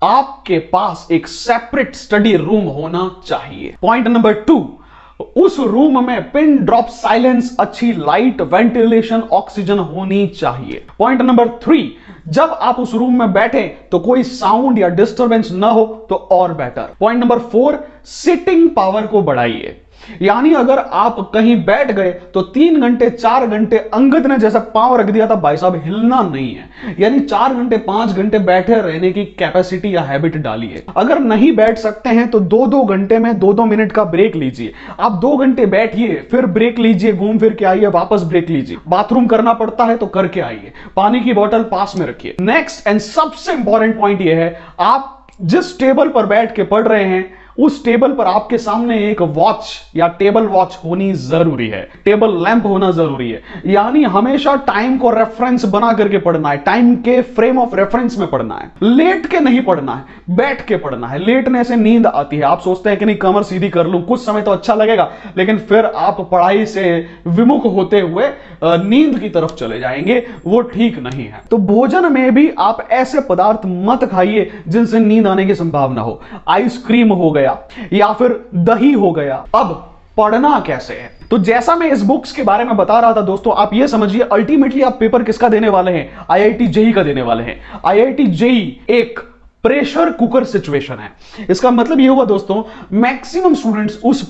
आपके पास एक सेपरेट स्टडी रूम होना चाहिए। पॉइंट नंबर 2, उस रूम में पिन ड्रॉप साइलेंस, अच्छी लाइट, वेंटिलेशन, ऑक्सीजन होनी चाहिए। पॉइंट नंबर 3, जब आप उस रूम में बैठे तो कोई साउंड या डिस्टरबेंस ना हो तो और better. Point number 4, sitting power को बढ़ाइए। यानी अगर आप कहीं बैठ गए तो 3 घंटे 4 घंटे अंगद ने जैसा पांव रख दिया था भाई साहब, हिलना नहीं है। यानी 4 घंटे 5 घंटे बैठे रहने की कैपेसिटी या हैबिट डाली है। अगर नहीं बैठ सकते हैं तो 2-2 घंटे में 2-2 मिनट का ब्रेक लीजिए। आप 2 घंटे बैठिए, फिर ब्रेक लीजिए, घूम फिर के आइए, वापस ब्रेक लीजिए। बाथरूम करना पड़ता है तो करके आइए, पानी की बोतल पास में रखिए। नेक्स्ट एंड सबसे इंपॉर्टेंट पॉइंट यह है, आप जिस टेबल पर बैठ के पढ़ रहे हैं उस टेबल पर आपके सामने एक वॉच या टेबल वॉच होनी जरूरी है, टेबल लैंप होना जरूरी है। यानी हमेशा टाइम को रेफरेंस बना करके पढ़ना है, टाइम के फ्रेम ऑफ रेफरेंस में पढ़ना है। लेट के नहीं पढ़ना है, बैठ के पढ़ना है। लेटने से नींद आती है, आप सोचते हैं कि नहीं कमर सीधी कर लूं, कुछ समय तो अच्छा लगेगा, लेकिन फिर आप पढ़ाई से विमुख होते हुए नींद की तरफ चले जाएंगे, वो ठीक नहीं है। तो भोजन में भी आप ऐसे पदार्थ मत खाइए जिनसे नींद आने की संभावना हो। आइसक्रीम हो गया या फिर दही हो गया। अब पढ़ना कैसे है, तो जैसा मैं इस बुक्स के बारे में बता रहा था दोस्तों, आप ये समझिए अल्टीमेटली आप पेपर किसका देने वाले हैं, आईआईटी जेईई का देने वाले हैं। आईआईटी जेईई एक प्रेशर कुकर सिचुएशन है। इसका मतलब ये हुआ दोस्तों, मैक्सिमम स्टूडेंट्स उस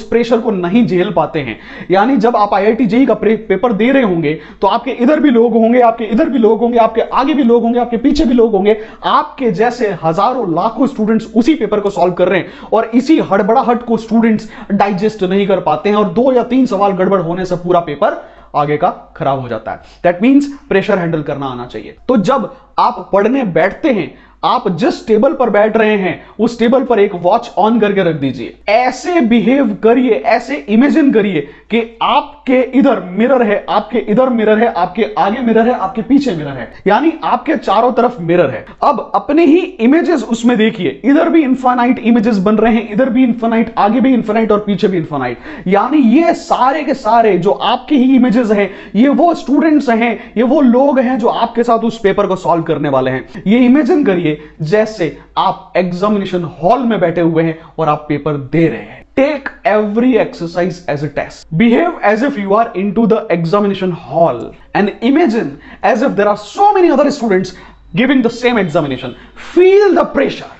प्रेशर को नहीं झेल पाते हैं। यानी जब आप आईआईटी जेईई का पेपर दे रहे होंगे तो आपके इधर भी लोग होंगे, आपके इधर भी लोग होंगे, आपके आगे भी लोग होंगे, आपके पीछे भी लोग होंगे। आपके जैसे हजारों लाखों स्टूडेंट्स उसी पेपर को सॉल्व कर रहे हैं और इसी हड़बड़ाहट को स्टूडेंट्स डाइजेस्ट नहीं कर पाते हैं और 2 या 3 सवाल गड़बड़ होने से पूरा पेपर आगे का खराब हो जाता है। दैट मीन्स प्रेशर हैंडल करना आना चाहिए। तो जब आप पढ़ने बैठते हैं, आप जिस टेबल पर बैठ रहे हैं उस टेबल पर एक वॉच ऑन करके रख दीजिए। ऐसे बिहेव करिए, ऐसे इमेजिन करिए कि आपके इधर मिरर है, आपके इधर मिरर है, आपके आगे मिरर है, आपके पीछे मिरर है, यानी आपके चारों तरफ मिरर है। अब अपने ही इमेजेस उसमें देखिए, इधर भी इनफाइनाइट इमेजेस बन रहे हैं, इधर भी इनफाइनाइट, आगे भी इनफाइनाइट और पीछे भी इनफाइनाइट। यानी ये सारे के सारे जो आपके ही इमेजेस हैं, ये वो स्टूडेंट्स हैं, ये वो लोग हैं जो आपके साथ उस पेपर को सॉल्व करने वाले हैं। ये इमेजिन करिए जैसे आप एग्जामिनेशन हॉल में बैठे हुए हैं और आप पेपर दे रहे हैं। Take every exercise as a test. Behave as if you are into the examination hall and imagine as if there are so many other students giving the same examination. Feel the pressure.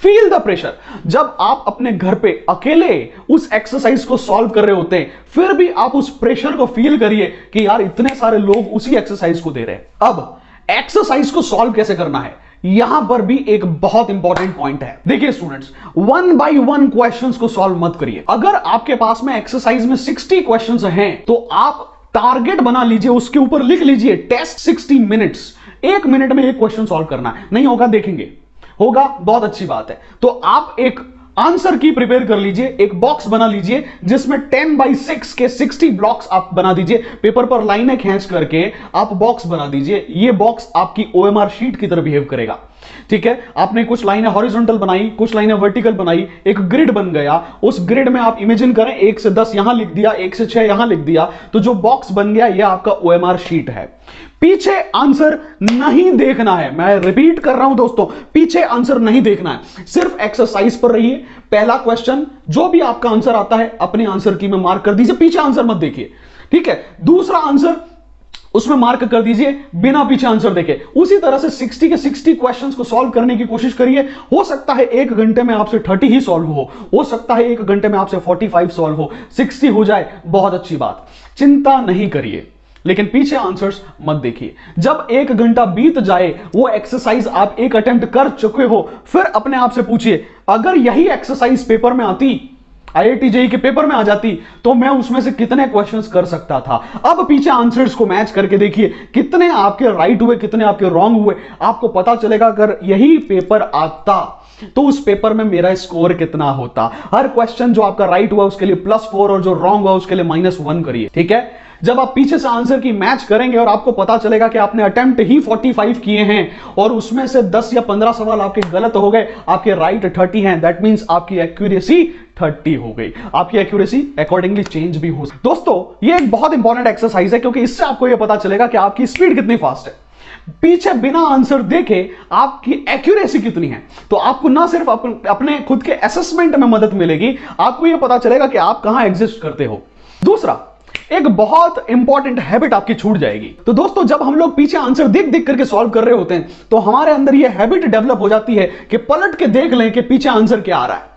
Feel the pressure. जब आप अपने घर पे अकेले उस एक्सरसाइज को सॉल्व कर रहे होते हैं, फिर भी आप उस प्रेशर को फील करिए कि यार इतने सारे लोग उसी एक्सरसाइज को दे रहे हैं। अब एक्सरसाइज को सॉल्व कैसे करना है, यहां पर भी एक बहुत इंपॉर्टेंट पॉइंट है। देखिए स्टूडेंट्स, 1 by 1 क्वेश्चंस को सॉल्व मत करिए। अगर आपके पास में एक्सरसाइज में 60 क्वेश्चंस हैं तो आप टारगेट बना लीजिए, उसके ऊपर लिख लीजिए टेस्ट 60 मिनट्स। 1 मिनट में एक क्वेश्चन सॉल्व करना है। नहीं होगा देखेंगे, होगा बहुत अच्छी बात है। तो आप एक आंसर की प्रिपेयर कर लीजिए, एक बॉक्स बना लीजिए जिसमें 10 by 6 के 60 ब्लॉक्स आप बना दीजिए। पेपर पर लाइनें खींच करके आप बॉक्स बना दीजिए। ये बॉक्स आपकी OMR शीट की तरह बिहेव करेगा। ठीक है, आपने कुछ लाइनें हॉरिजॉन्टल बनाई, कुछ लाइनें वर्टिकल बनाई, एक ग्रिड बन गया। उस ग्रिड में आप इमेजिन करें 1 से 10 यहां लिख दिया, 1 से 6 यहां लिख दिया, तो जो बॉक्स बन गया यह आपका OMR शीट है। पीछे आंसर नहीं देखना है, मैं रिपीट कर रहा हूं दोस्तों, पीछे आंसर नहीं देखना है, सिर्फ एक्सरसाइज पर रहिए। पहला क्वेश्चन जो भी आपका आंसर आता है अपने आंसर की में मार्क कर दीजिए, पीछे आंसर मत देखिए। ठीक है, दूसरा आंसर उसमें मार्क कर दीजिए बिना पीछे आंसर देखे। उसी तरह से 60 के 60 क्वेश्चंस को सॉल्व करने की कोशिश करिए। हो सकता है 1 घंटे में आपसे 30 ही सॉल्व हो सकता है 1 घंटे में आपसे 45 सॉल्व हो, 60 हो जाए बहुत अच्छी बात, चिंता नहीं करिए, लेकिन पीछे आंसर्स मत देखिए। जब 1 घंटा बीत जाए, वो एक्सरसाइज आप एक अटेम्प्ट कर चुके हो, फिर अपने आप से पूछिए अगर यही एक्सरसाइज पेपर में आती, आईआईटी जेईई के पेपर में आ जाती, तो मैं उसमें से कितने क्वेश्चंस कर सकता था। अब पीछे आंसर्स को मैच करके देखिए कितने आपके राइट हुए, कितने आपके रॉन्ग हुए। आपको पता चलेगा अगर यही पेपर आता तो उस पेपर में मेरा स्कोर कितना होता। हर क्वेश्चन जो आपका राइट हुआ उसके लिए +4 और जो रॉन्ग हुआ उसके लिए -1 करिए। ठीक है, जब आप पीछे से आंसर की मैच करेंगे और आपको पता चलेगा कि आपने अटेम्प्ट ही 45 किए हैं और उसमें से 10 या 15 सवाल आपके गलत हो गए, आपके राइट 30 हैं, दैट मींस आपकी एक्यूरेसी 30 हो गई। आपकी एक्यूरेसी अकॉर्डिंगली चेंज भी हो। दोस्तों ये एक बहुत इंपॉर्टेंट एक्सरसाइज है क्योंकि इससे आपको यह पता चलेगा कि आपकी स्पीड कितनी फास्ट है। पीछे बिना आंसर देखे आपकी एक्यूरेसी कितनी है, तो आपको ना सिर्फ अपने खुद के असेसमेंट में मदद मिलेगी, आपको यह पता चलेगा कि आप कहां एग्जिस्ट करते हो। दूसरा, एक बहुत इंपॉर्टेंट हैबिट आपकी छूट जाएगी। तो दोस्तों जब हम लोग पीछे आंसर देख देख करके सॉल्व कर रहे होते हैं तो हमारे अंदर यह हैबिट डेवलप हो जाती है कि पलट के देख लें कि पीछे आंसर क्या आ रहा है।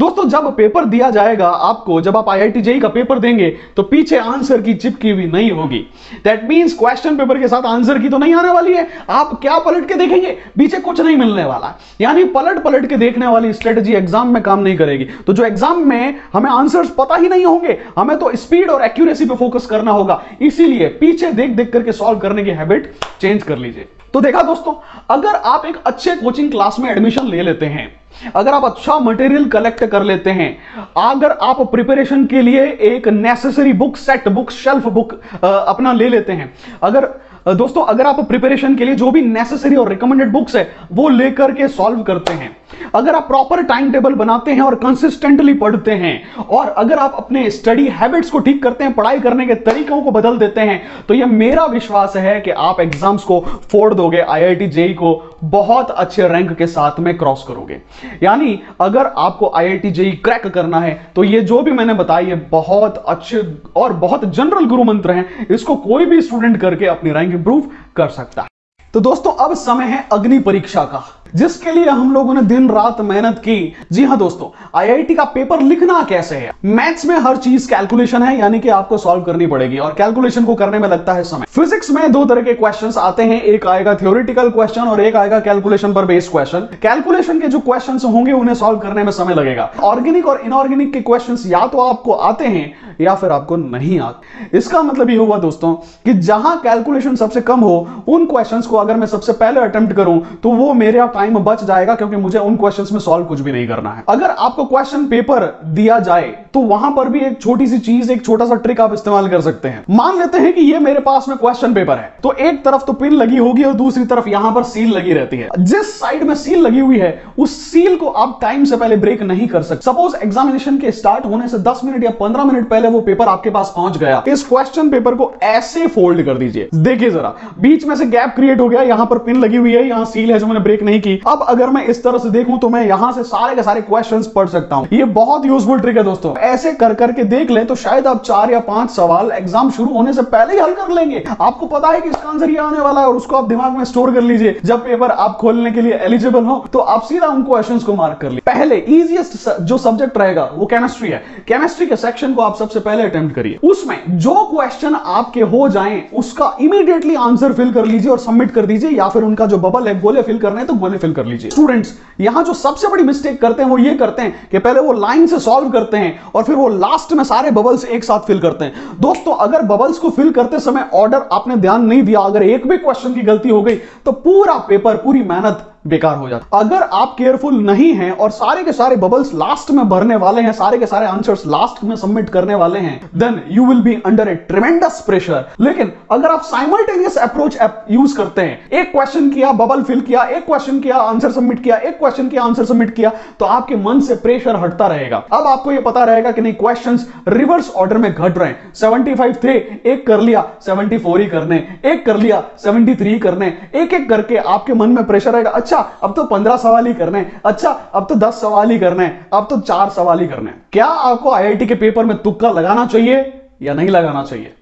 दोस्तों जब पेपर दिया जाएगा आपको, जब आप आईआईटी जेईई का पेपर देंगे तो पीछे आंसर की चिपकी हुई नहीं होगी। दैट मींस क्वेश्चन पेपर के साथ आंसर की तो नहीं आने वाली है। आप क्या पलट के देखेंगे, पीछे कुछ नहीं मिलने वाला। यानी पलट पलट के देखने वाली स्ट्रेटजी एग्जाम में काम नहीं करेगी। तो जो एग्जाम में हमें आंसर्स पता ही नहीं होंगे, हमें तो स्पीड और एक्यूरेसी पे फोकस करना होगा। इसीलिए पीछे देख देख करके सॉल्व करने की हैबिट चेंज कर लीजिए। तो देखा दोस्तों, अगर आप एक अच्छे कोचिंग क्लास में एडमिशन ले लेते हैं, अगर आप अच्छा मटेरियल कलेक्ट कर लेते हैं, अगर आप प्रिपरेशन के लिए एक necessary book set, book shelf book अपना ले लेते हैं, अगर दोस्तों अगर आप प्रिपरेशन के लिए जो भी नेसेसरी और रिकमेंडेड बुक्स है वो लेकर के सॉल्व करते हैं, अगर आप प्रॉपर टाइम टेबल बनाते हैं और कंसिस्टेंटली पढ़ते हैं, और अगर आप अपने स्टडी हैबिट्स को ठीक करते हैं, पढ़ाई करने के तरीकों को बदल देते हैं, तो यह मेरा विश्वास है कि आप एग्जाम्स को फोड़ दोगे, आईआईटी जेईई को बहुत अच्छे रैंक के साथ में क्रॉस करोगे। यानी अगर आपको आईआईटी जेईई क्रैक करना है तो ये जो भी मैंने बताया ये बहुत अच्छे और बहुत जनरल गुरु मंत्र हैं, इसको कोई भी स्टूडेंट करके अपनी रैंक इंप्रूव कर सकता है। तो दोस्तों अब समय है अग्नि परीक्षा का, जिसके लिए हम लोगों ने दिन रात मेहनत की। जी हां दोस्तों, आईआईटी का पेपर लिखना कैसे है? मैथ्स में हर चीज कैलकुलेशन है, यानी कि आपको सॉल्व करनी पड़ेगी और कैलकुलेशन को करने में लगता है समय। फिजिक्स में दो तरह के क्वेश्चंस आते हैं, एक आएगा थ्योरेटिकल क्वेश्चन और एक आएगा कैलकुलेशन पर बेस्ड क्वेश्चन। कैलकुलेशन के जो क्वेश्चंस होंगे उन्हें सॉल्व करने में समय लगेगा। ऑर्गेनिक और इनऑर्गेनिक के क्वेश्चंस या तो आपको आते हैं या फिर आपको नहीं आते। इसका मतलब ये हुआ दोस्तों कि जहां कैलकुलेशन सबसे कम हो, उन क्वेश्चंस को अगर मैं सबसे पहले अटेम्प्ट करूं तो वो मेरा टाइम बच जाएगा, क्योंकि मुझे उन क्वेश्चंस में सॉल्व कुछ भी नहीं करना है। अगर आपको क्वेश्चन पेपर दिया जाए तो वहां पर भी एक छोटी सी चीज, एक छोटा सा ट्रिक आप इस्तेमाल कर सकते हैं। मान लेते हैं कि ये मेरे पास में क्वेश्चन पेपर है, तो एक तरफ तो पिन लगी होगी और दूसरी तरफ यहां पर सील लगी रहती है। जिस साइड में सील लगी हुई है उस सील को आप टाइम से पहले ब्रेक नहीं कर सकते। सपोज एग्जामिनेशन के स्टार्ट होने से 10 मिनट या 15 मिनट पहले वो पेपर आपके पास पहुंच गया, इस क्वेश्चन पेपर को ऐसे फोल्ड कर दीजिए। देखिए जरा, बीच में से गैप क्रिएट हो गया, यहां पर पिन लगी हुई है, यहां सील है जो मैंने ब्रेक नहीं की। अब अगर मैं इस तरह से देखूं तो मैं यहां से सारे के सारे क्वेश्चंस पढ़ सकता हूं। ये बहुत यूजफुल ट्रिक है दोस्तों। ऐसे कर करके देख लें तो शायद आप 4 या 5 सवाल एग्जाम शुरू होने से पहले ही हल कर लेंगे। आपको पता है कि इसका आंसर ये आने वाला है और उसको आप दिमाग में स्टोर कर लीजिए। जब पेपर आप खोलने के लिए एलिजिबल हो तो आप सीधा उन क्वेश्चंस को मार्क कर लीजिए। पहले इजीएस्ट जो सब्जेक्ट रहेगा वो केमिस्ट्री है। केमिस्ट्री के सेक्शन को आप सबसे पहले अटेम्प्ट करिए। उसमें जो क्वेश्चन आपके हो जाएं उसका इमीडिएटली आंसर फिल कर लीजिए और सबमिट कर दीजिए, या फिर उनका जो बबल है गोले फिल करने हैं तो गोले फिल कर लीजिए। स्टूडेंट्स यहां जो सबसे बड़ी मिस्टेक करते हैं वो ये करते हैं कि पहले वो लाइन से सॉल्व करते हैं और फिर वो लास्ट में सारे बबल्स एक साथ फिल करते हैं। दोस्तों अगर बबल्स को फिल करते समय ऑर्डर आपने ध्यान नहीं दिया, अगर एक भी क्वेश्चन की गलती हो गई तो पूरा पेपर, पूरी मेहनत बेकार हो जाता। अगर आप केयरफुल नहीं हैं और सारे के सारे बबल्स लास्ट में भरने वाले हैं, सारे के सारे आंसर्स लास्ट में सबमिट करने वाले हैं, then you will be under a tremendous pressure. लेकिन अगर आप साइमल्टेनियस अप्रोच यूज करते हैं, एक क्वेश्चन किया, बबल फिल किया, एक क्वेश्चन किया, आंसर सबमिट किया, एक क्वेश्चन किया, आंसर सबमिट किया, तो आपके मन से प्रेशर हटता रहेगा। अब आपको यह पता रहेगा कि नहीं, क्वेश्चंस रिवर्स ऑर्डर में घट रहे हैं। 75 थे, एक कर लिया 74 ही करने, एक कर लिया 73 करने, एक एक करके आपके मन में प्रेशर आएगा। अच्छा अब तो 15 सवाल ही करने, अच्छा अब तो 10 सवाल ही करने, अब तो 4 सवाल ही करने। क्या आपको आईआईटी के पेपर में तुक्का लगाना चाहिए या नहीं लगाना चाहिए?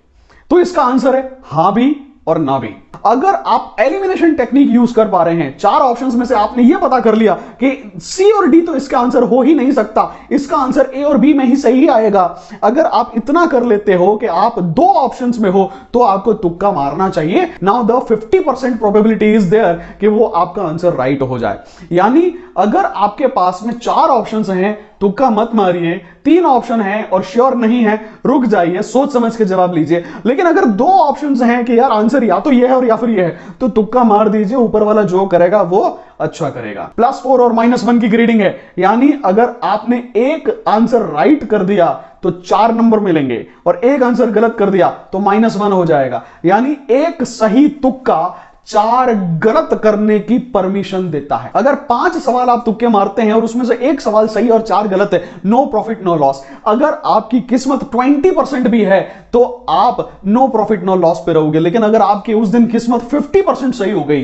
तो इसका आंसर है हां भी और ना भी। अगर आप एलिमिनेशन टेक्निक यूज कर पा रहे हैं, 4 ऑप्शंस में से आपने यह पता कर लिया कि सी और डी तो इसका आंसर हो ही नहीं सकता, इसका आंसर ए और बी में ही सही आएगा। अगर आप इतना कर लेते हो कि आप 2 ऑप्शंस में हो तो आपको तुक्का मारना चाहिए। Now the 50% probability is there कि वो आपका आंसर राइट हो जाए। यानी अगर आपके पास में 4 ऑप्शंस हैं, तुक्का मत मारिए। 3 ऑप्शन है और श्योर नहीं है, रुक जाइए, सोच समझ के जवाब लीजिए। लेकिन अगर 2 ऑप्शंस हैं कि यार आंसर या तो ये है और या फिर ये है, तो तुक्का मार दीजिए, ऊपर वाला जो करेगा वो अच्छा करेगा। +4 और -1 की ग्रेडिंग है, यानी अगर आपने एक आंसर राइट कर दिया तो 4 नंबर मिलेंगे और एक आंसर गलत कर दिया तो -1 हो जाएगा। यानी एक सही तुक्का 4 गलत करने की परमिशन देता है। अगर 5 सवाल आप तुक्के मारते हैं और उसमें से एक सवाल सही और 4 गलत है, नो प्रॉफिट नो लॉस। अगर आपकी किस्मत 20% भी है तो आप नो प्रॉफिट नो लॉस पे रहोगे। लेकिन अगर आपकी उस दिन किस्मत 50% सही हो गई,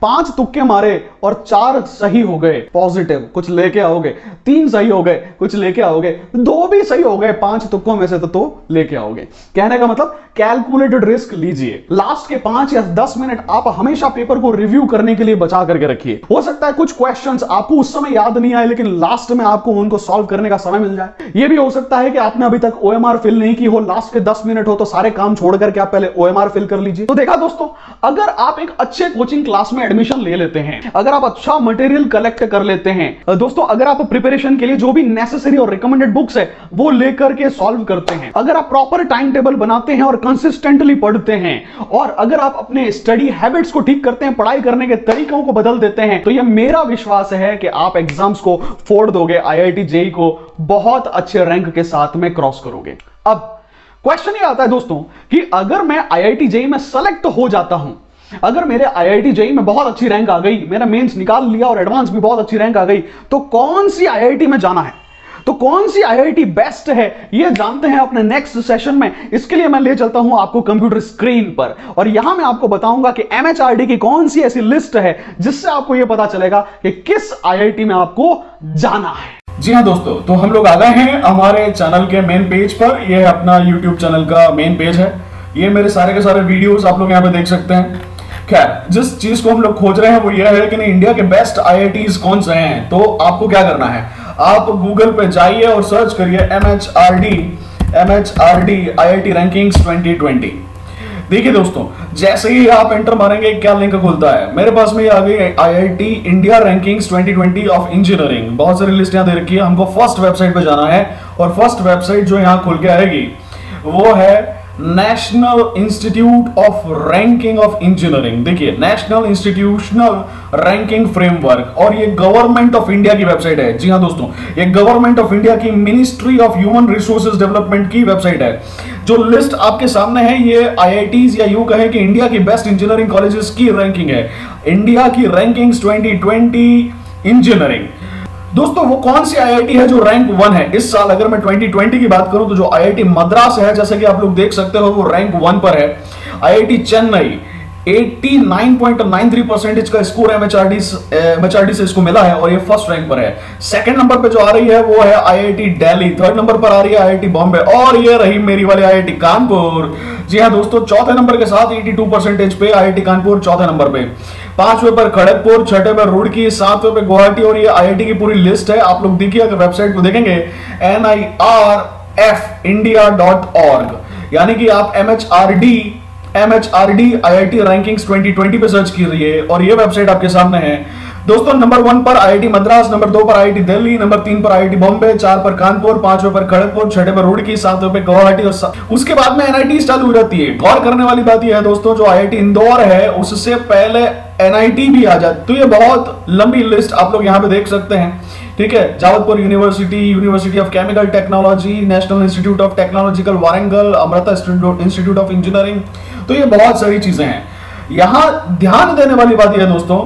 5 तुक्के मारे और 4 सही हो गए, पॉजिटिव कुछ लेके आओगे, 3 सही हो गए कुछ लेके आओगे, 2 भी सही हो गए 5 तुक्कों में से तो लेके आओगे। कहने का मतलब कैलकुलेटेड रिस्क लीजिए। लास्ट के 5 या 10 मिनट आप हमेशा पेपर को रिव्यू करने के लिए बचा करके रखिए। हो सकता है कुछ क्वेश्चंस आपको उस समय याद नहीं आए, लेकिन लास्ट में आपको उनको सॉल्व करने का समय मिल जाए। यह भी हो सकता है कि आपने अभी तक ओएमआर फिल नहीं की हो, लास्ट के 10 मिनट हो तो सारे काम छोड़ करके आप पहले ओएमआर फिल कर लीजिए। तो देखा दोस्तों, अगर आप एक अच्छे कोचिंग क्लास में एडमिशन ले लेते हैं, अगर आप अच्छा मटेरियल कलेक्ट कर लेते हैं दोस्तों, अगर आप प्रिपरेशन के लिए जो भी नेसेसरी और रिकमेंडेड बुक्स है वो लेकर के सॉल्व करते हैं, अगर आप प्रॉपर टाइम टेबल बनाते हैं और कंसिस्टेंटली पढ़ते हैं, और अगर आप अपने स्टडी हैबिट्स को ठीक करते हैं, पढ़ाई करने के तरीकों को बदल देते हैं, तो यह मेरा विश्वास है कि आप एग्जाम्स को फोड़ दोगे, आईआईटी जेईई को बहुत अच्छे रैंक के साथ में क्रॉस करोगे। अब क्वेश्चन ये आता है दोस्तों कि अगर मैं आईआईटी जेईई में सेलेक्ट हो जाता हूं, अगर मेरे आईआईटी जेईई में बहुत अच्छी रैंक आ गई, मेरा मेंस निकाल लिया और एडवांस भी बहुत अच्छी रैंक आ गई, तो कौन सी आईआईटी में जाना है, तो कौन सी आईआईटी बेस्ट है, यह जानते हैं अपने नेक्स्ट सेशन में। इसके लिए मैं ले चलता हूं आपको कंप्यूटर स्क्रीन पर, और यहां मैं आपको बताऊंगा कि एमएचआरडी की कौन सी ऐसी लिस्ट है जिससे आपको यह पता चलेगा कि किस आईआईटी में आपको जाना है। जी हाँ दोस्तों, तो हम लोग आ गए हैं हमारे चैनल के मेन पेज पर। यह है अपना यूट्यूब चैनल का मेन पेज है। ये मेरे सारे के सारे वीडियोस आप लोग यहाँ पे देख सकते हैं। खैर, जिस चीज को हम लोग खोज रहे हैं वो ये है कि नहीं, इंडिया के बेस्ट आईआईटीज कौन से हैं। तो आपको क्या करना है, आप गूगल पे जाइए और सर्च करिए एमएचआरडी आईआईटी रैंकिंग्स 2020। देखिए दोस्तों, जैसे ही आप एंटर मारेंगे क्या लिंक खुलता है, मेरे पास में आ गई IIT India rankings 2020 of engineering. बहुत सारी लिस्ट यहाँ दे रखी है। हमको फर्स्ट वेबसाइट पे जाना है, और फर्स्ट वेबसाइट जो यहाँ खुल के आएगी वो है national institute of ranking of engineering. देखिए, नेशनल इंस्टीट्यूशनल रैंकिंग फ्रेमवर्क, और ये गवर्नमेंट ऑफ इंडिया की वेबसाइट है। जी हाँ दोस्तों, ये गवर्नमेंट ऑफ इंडिया की ministry of human resources development की वेबसाइट है। जो लिस्ट आपके सामने है ये आईआईटीज या यूं कहें कि इंडिया की बेस्ट इंजीनियरिंग कॉलेजेस की रैंकिंग है। इंडिया की रैंकिंग्स 2020 इंजीनियरिंग। दोस्तों, वो कौन सी आईआईटी है जो रैंक 1 है इस साल? अगर मैं 2020 की बात करूं तो जो आईआईटी मद्रास है, जैसे कि आप लोग देख सकते हो, वो रैंक 1 पर है। आईआईटी चेन्नई 89.93% का स्कोर एमएचआरडी से इसको मिला है, और ये फर्स्ट रैंक पर है। सेकंड नंबर पे जो आ रही है वो है आईआईटी दिल्ली। थर्ड नंबर पर आ रही है आईआईटी बॉम्बे, और ये रही मेरी वाली आईआईटी कानपुर। जी हाँ दोस्तों, चौथे नंबर के साथ 82% पे आईआईटी कानपुर चौथे नंबर पे, 5वें पर खड़गपुर, 6ठे पर रुड़की, 7वें पर गुवाहाटी। और ये आईआईटी की पूरी लिस्ट है। आप लोग देखिए, अगर वेबसाइट को देखेंगे nirfindia.org, यानी कि आप एमएचआरडी आईआईटी रैंकिंग्स 2020 पे सर्च कीजिए और ये वेबसाइट आपके सामने है। दोस्तों, नंबर 1 पर आईआईटी मद्रास, नंबर 2 पर आईआईटी दिल्ली, नंबर 3 पर आईआईटी बॉम्बे, 4 पर कानपुर, 5वें पर खड़गपुर, 6ठे पर रुड़की, 7वें पर गुवाहाटी, और उसके बाद में एनआईटी चालू हो जाती है। गौर करने वाली बात यह है दोस्तों, जो आईआईटी इंदौर है उससे पहले एनआईटी भी आ जाती। तो ये बहुत लंबी लिस्ट आप लोग यहाँ पे देख सकते हैं। ठीक है, Jadavpur university, university of chemical technology, national institute of technological Warangal, Amrita institute of engineering. तो ये बहुत सारी चीजें हैं। यहां ध्यान देने वाली बात यह है दोस्तों,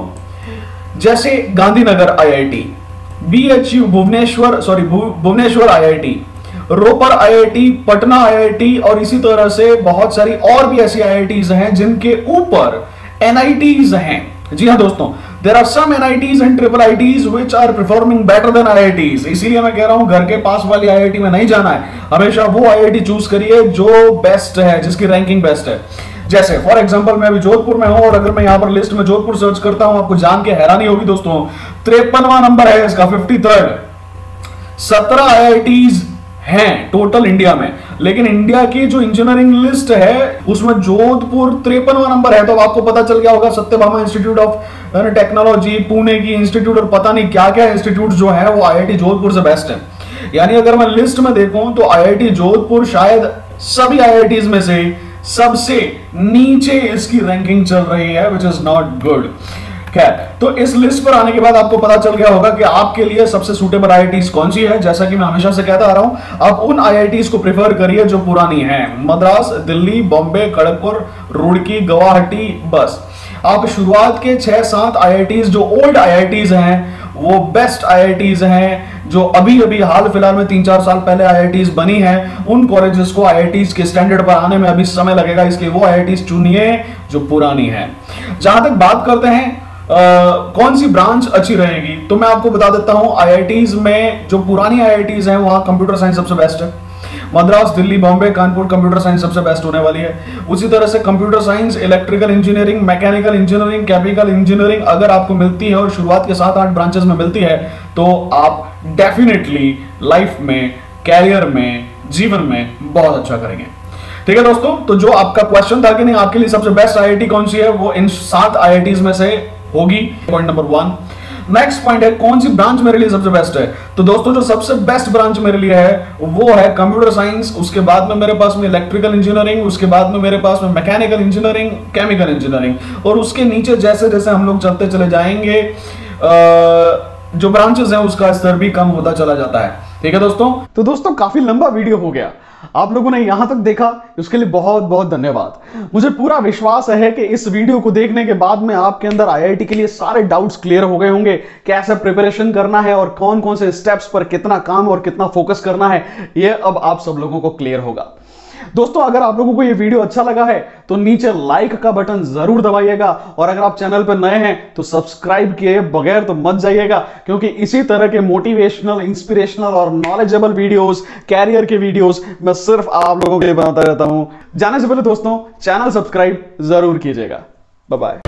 जैसे Gandhinagar IIT, BHU Bhubaneswar IIT, Ropar IIT, Patna IIT, और इसी तरह से बहुत सारी और भी ऐसी आईआईटीज हैं जिनके ऊपर एनआईटीज हैं। जी हाँ दोस्तों, there are some NITs and triple ITs which are performing better than IITs। इसीलिए मैं कह रहा हूं, घर के पास वाली आईआईटी में नहीं जाना है, हमेशा वो आईआईटी चूज करिए जो बेस्ट है, जिसकी रैंकिंग बेस्ट है। जैसे फॉर एग्जांपल मैं अभी जोधपुर में हूं, और अगर मैं यहां पर लिस्ट में जोधपुर सर्च करता हूं, आपको जान के हैरानी होगी दोस्तों, 53वां नंबर है इसका, 53rd। 17 आईआईटीज हैं टोटल इंडिया में, लेकिन इंडिया की जो इंजीनियरिंग लिस्ट है उसमें जोधपुर 53वां नंबर है। तो आपको पता चल गया होगा, Satyabhama institute of technology, Pune की इंस्टीट्यूट, और पता नहीं क्या क्या इंस्टीट्यूट जो है वो आईआईटी जोधपुर से बेस्ट है। यानी अगर मैं लिस्ट में देखूं तो आईआईटी जोधपुर शायद सभी आईआईटीज में से सबसे नीचे इसकी रैंकिंग चल रही है, विच इज नॉट गुड। खैर, तो इस लिस्ट पर आने के बाद आपको पता चल गया होगा कि आपके लिए सबसे सूटेबल आईआईटीज कौन सी है। जैसा कि मैं हमेशा से कहता आ रहा हूं, आप उन आईआईटीज को प्रेफर करिए जो पुरानी हैं, मद्रास, दिल्ली, बॉम्बे, खड़गपुर, रुड़की, गुवाहाटी। बस आप शुरुआत के 6-7 आईआईटीज जो ओल्ड आईआईटीज हैं वो बेस्ट आईआईटीज हैं, जो अभी अभी हाल फिलहाल में 3-4 साल पहले आईआईटीज बनी हैं। उन कॉलेजेस को आईआईटीज के स्टैंडर्ड पर आने में अभी समय लगेगा, इसलिए वो आईआईटीज चुनिए जो पुरानी है। जहां तक बात करते हैं कौन सी ब्रांच अच्छी रहेगी, तो मैं आपको बता देता हूं आईआईटीज में जो पुरानी आईआईटीज हैं वहां कंप्यूटर साइंस सबसे बेस्ट है। मद्रास, दिल्ली, बॉम्बे, कानपुर कंप्यूटर साइंस सबसे बेस्ट होने वाली है। उसी तरह से computer science, electrical engineering, mechanical engineering, chemical engineering अगर आपको मिलती है और शुरुआत के 7-8 ब्रांचेस में मिलती है तो आप डेफिनेटली लाइफ में, कैरियर में, जीवन में बहुत अच्छा करेंगे। ठीक है दोस्तों, तो जो आपका क्वेश्चन था कि नहीं आपके लिए सबसे बेस्ट आईआईटी कौन सी है, वो इन 7 आईआईटीज में से होगी, पॉइंट नंबर 1। नेक्स्ट पॉइंट है कौन सी ब्रांच मेरे लिए सबसे बेस्ट है। तो दोस्तों जो सबसे बेस्ट ब्रांच मेरे लिए है वो है कंप्यूटर साइंस, उसके बाद में मेरे पास में इलेक्ट्रिकल इंजीनियरिंग, उसके बाद में मेरे पास में मैकेनिकल इंजीनियरिंग, केमिकल इंजीनियरिंग, और उसके नीचे जैसे जैसे हम लोग चलते चले जाएंगे जो ब्रांचेस हैं उसका स्तर भी कम होता चला जाता है। ठीक है दोस्तों, तो दोस्तों काफी लंबा वीडियो हो गया, आप लोगों ने यहां तक देखा, उसके लिए बहुत बहुत धन्यवाद। मुझे पूरा विश्वास है कि इस वीडियो को देखने के बाद में आपके अंदर आईआईटी के लिए सारे डाउट्स क्लियर हो गए होंगे, कैसे प्रिपरेशन करना है और कौन कौन से स्टेप्स पर कितना काम और कितना फोकस करना है, यह अब आप सब लोगों को क्लियर होगा। दोस्तों अगर आप लोगों को यह वीडियो अच्छा लगा है तो नीचे लाइक का बटन जरूर दबाइएगा, और अगर आप चैनल पर नए हैं तो सब्सक्राइब किए बगैर तो मत जाइएगा, क्योंकि इसी तरह के मोटिवेशनल, इंस्पिरेशनल और नॉलेजेबल वीडियोस, कैरियर के वीडियोस मैं सिर्फ आप लोगों के लिए बनाता रहता हूं। जाने से पहले दोस्तों चैनल सब्सक्राइब जरूर कीजिएगा। Bye bye.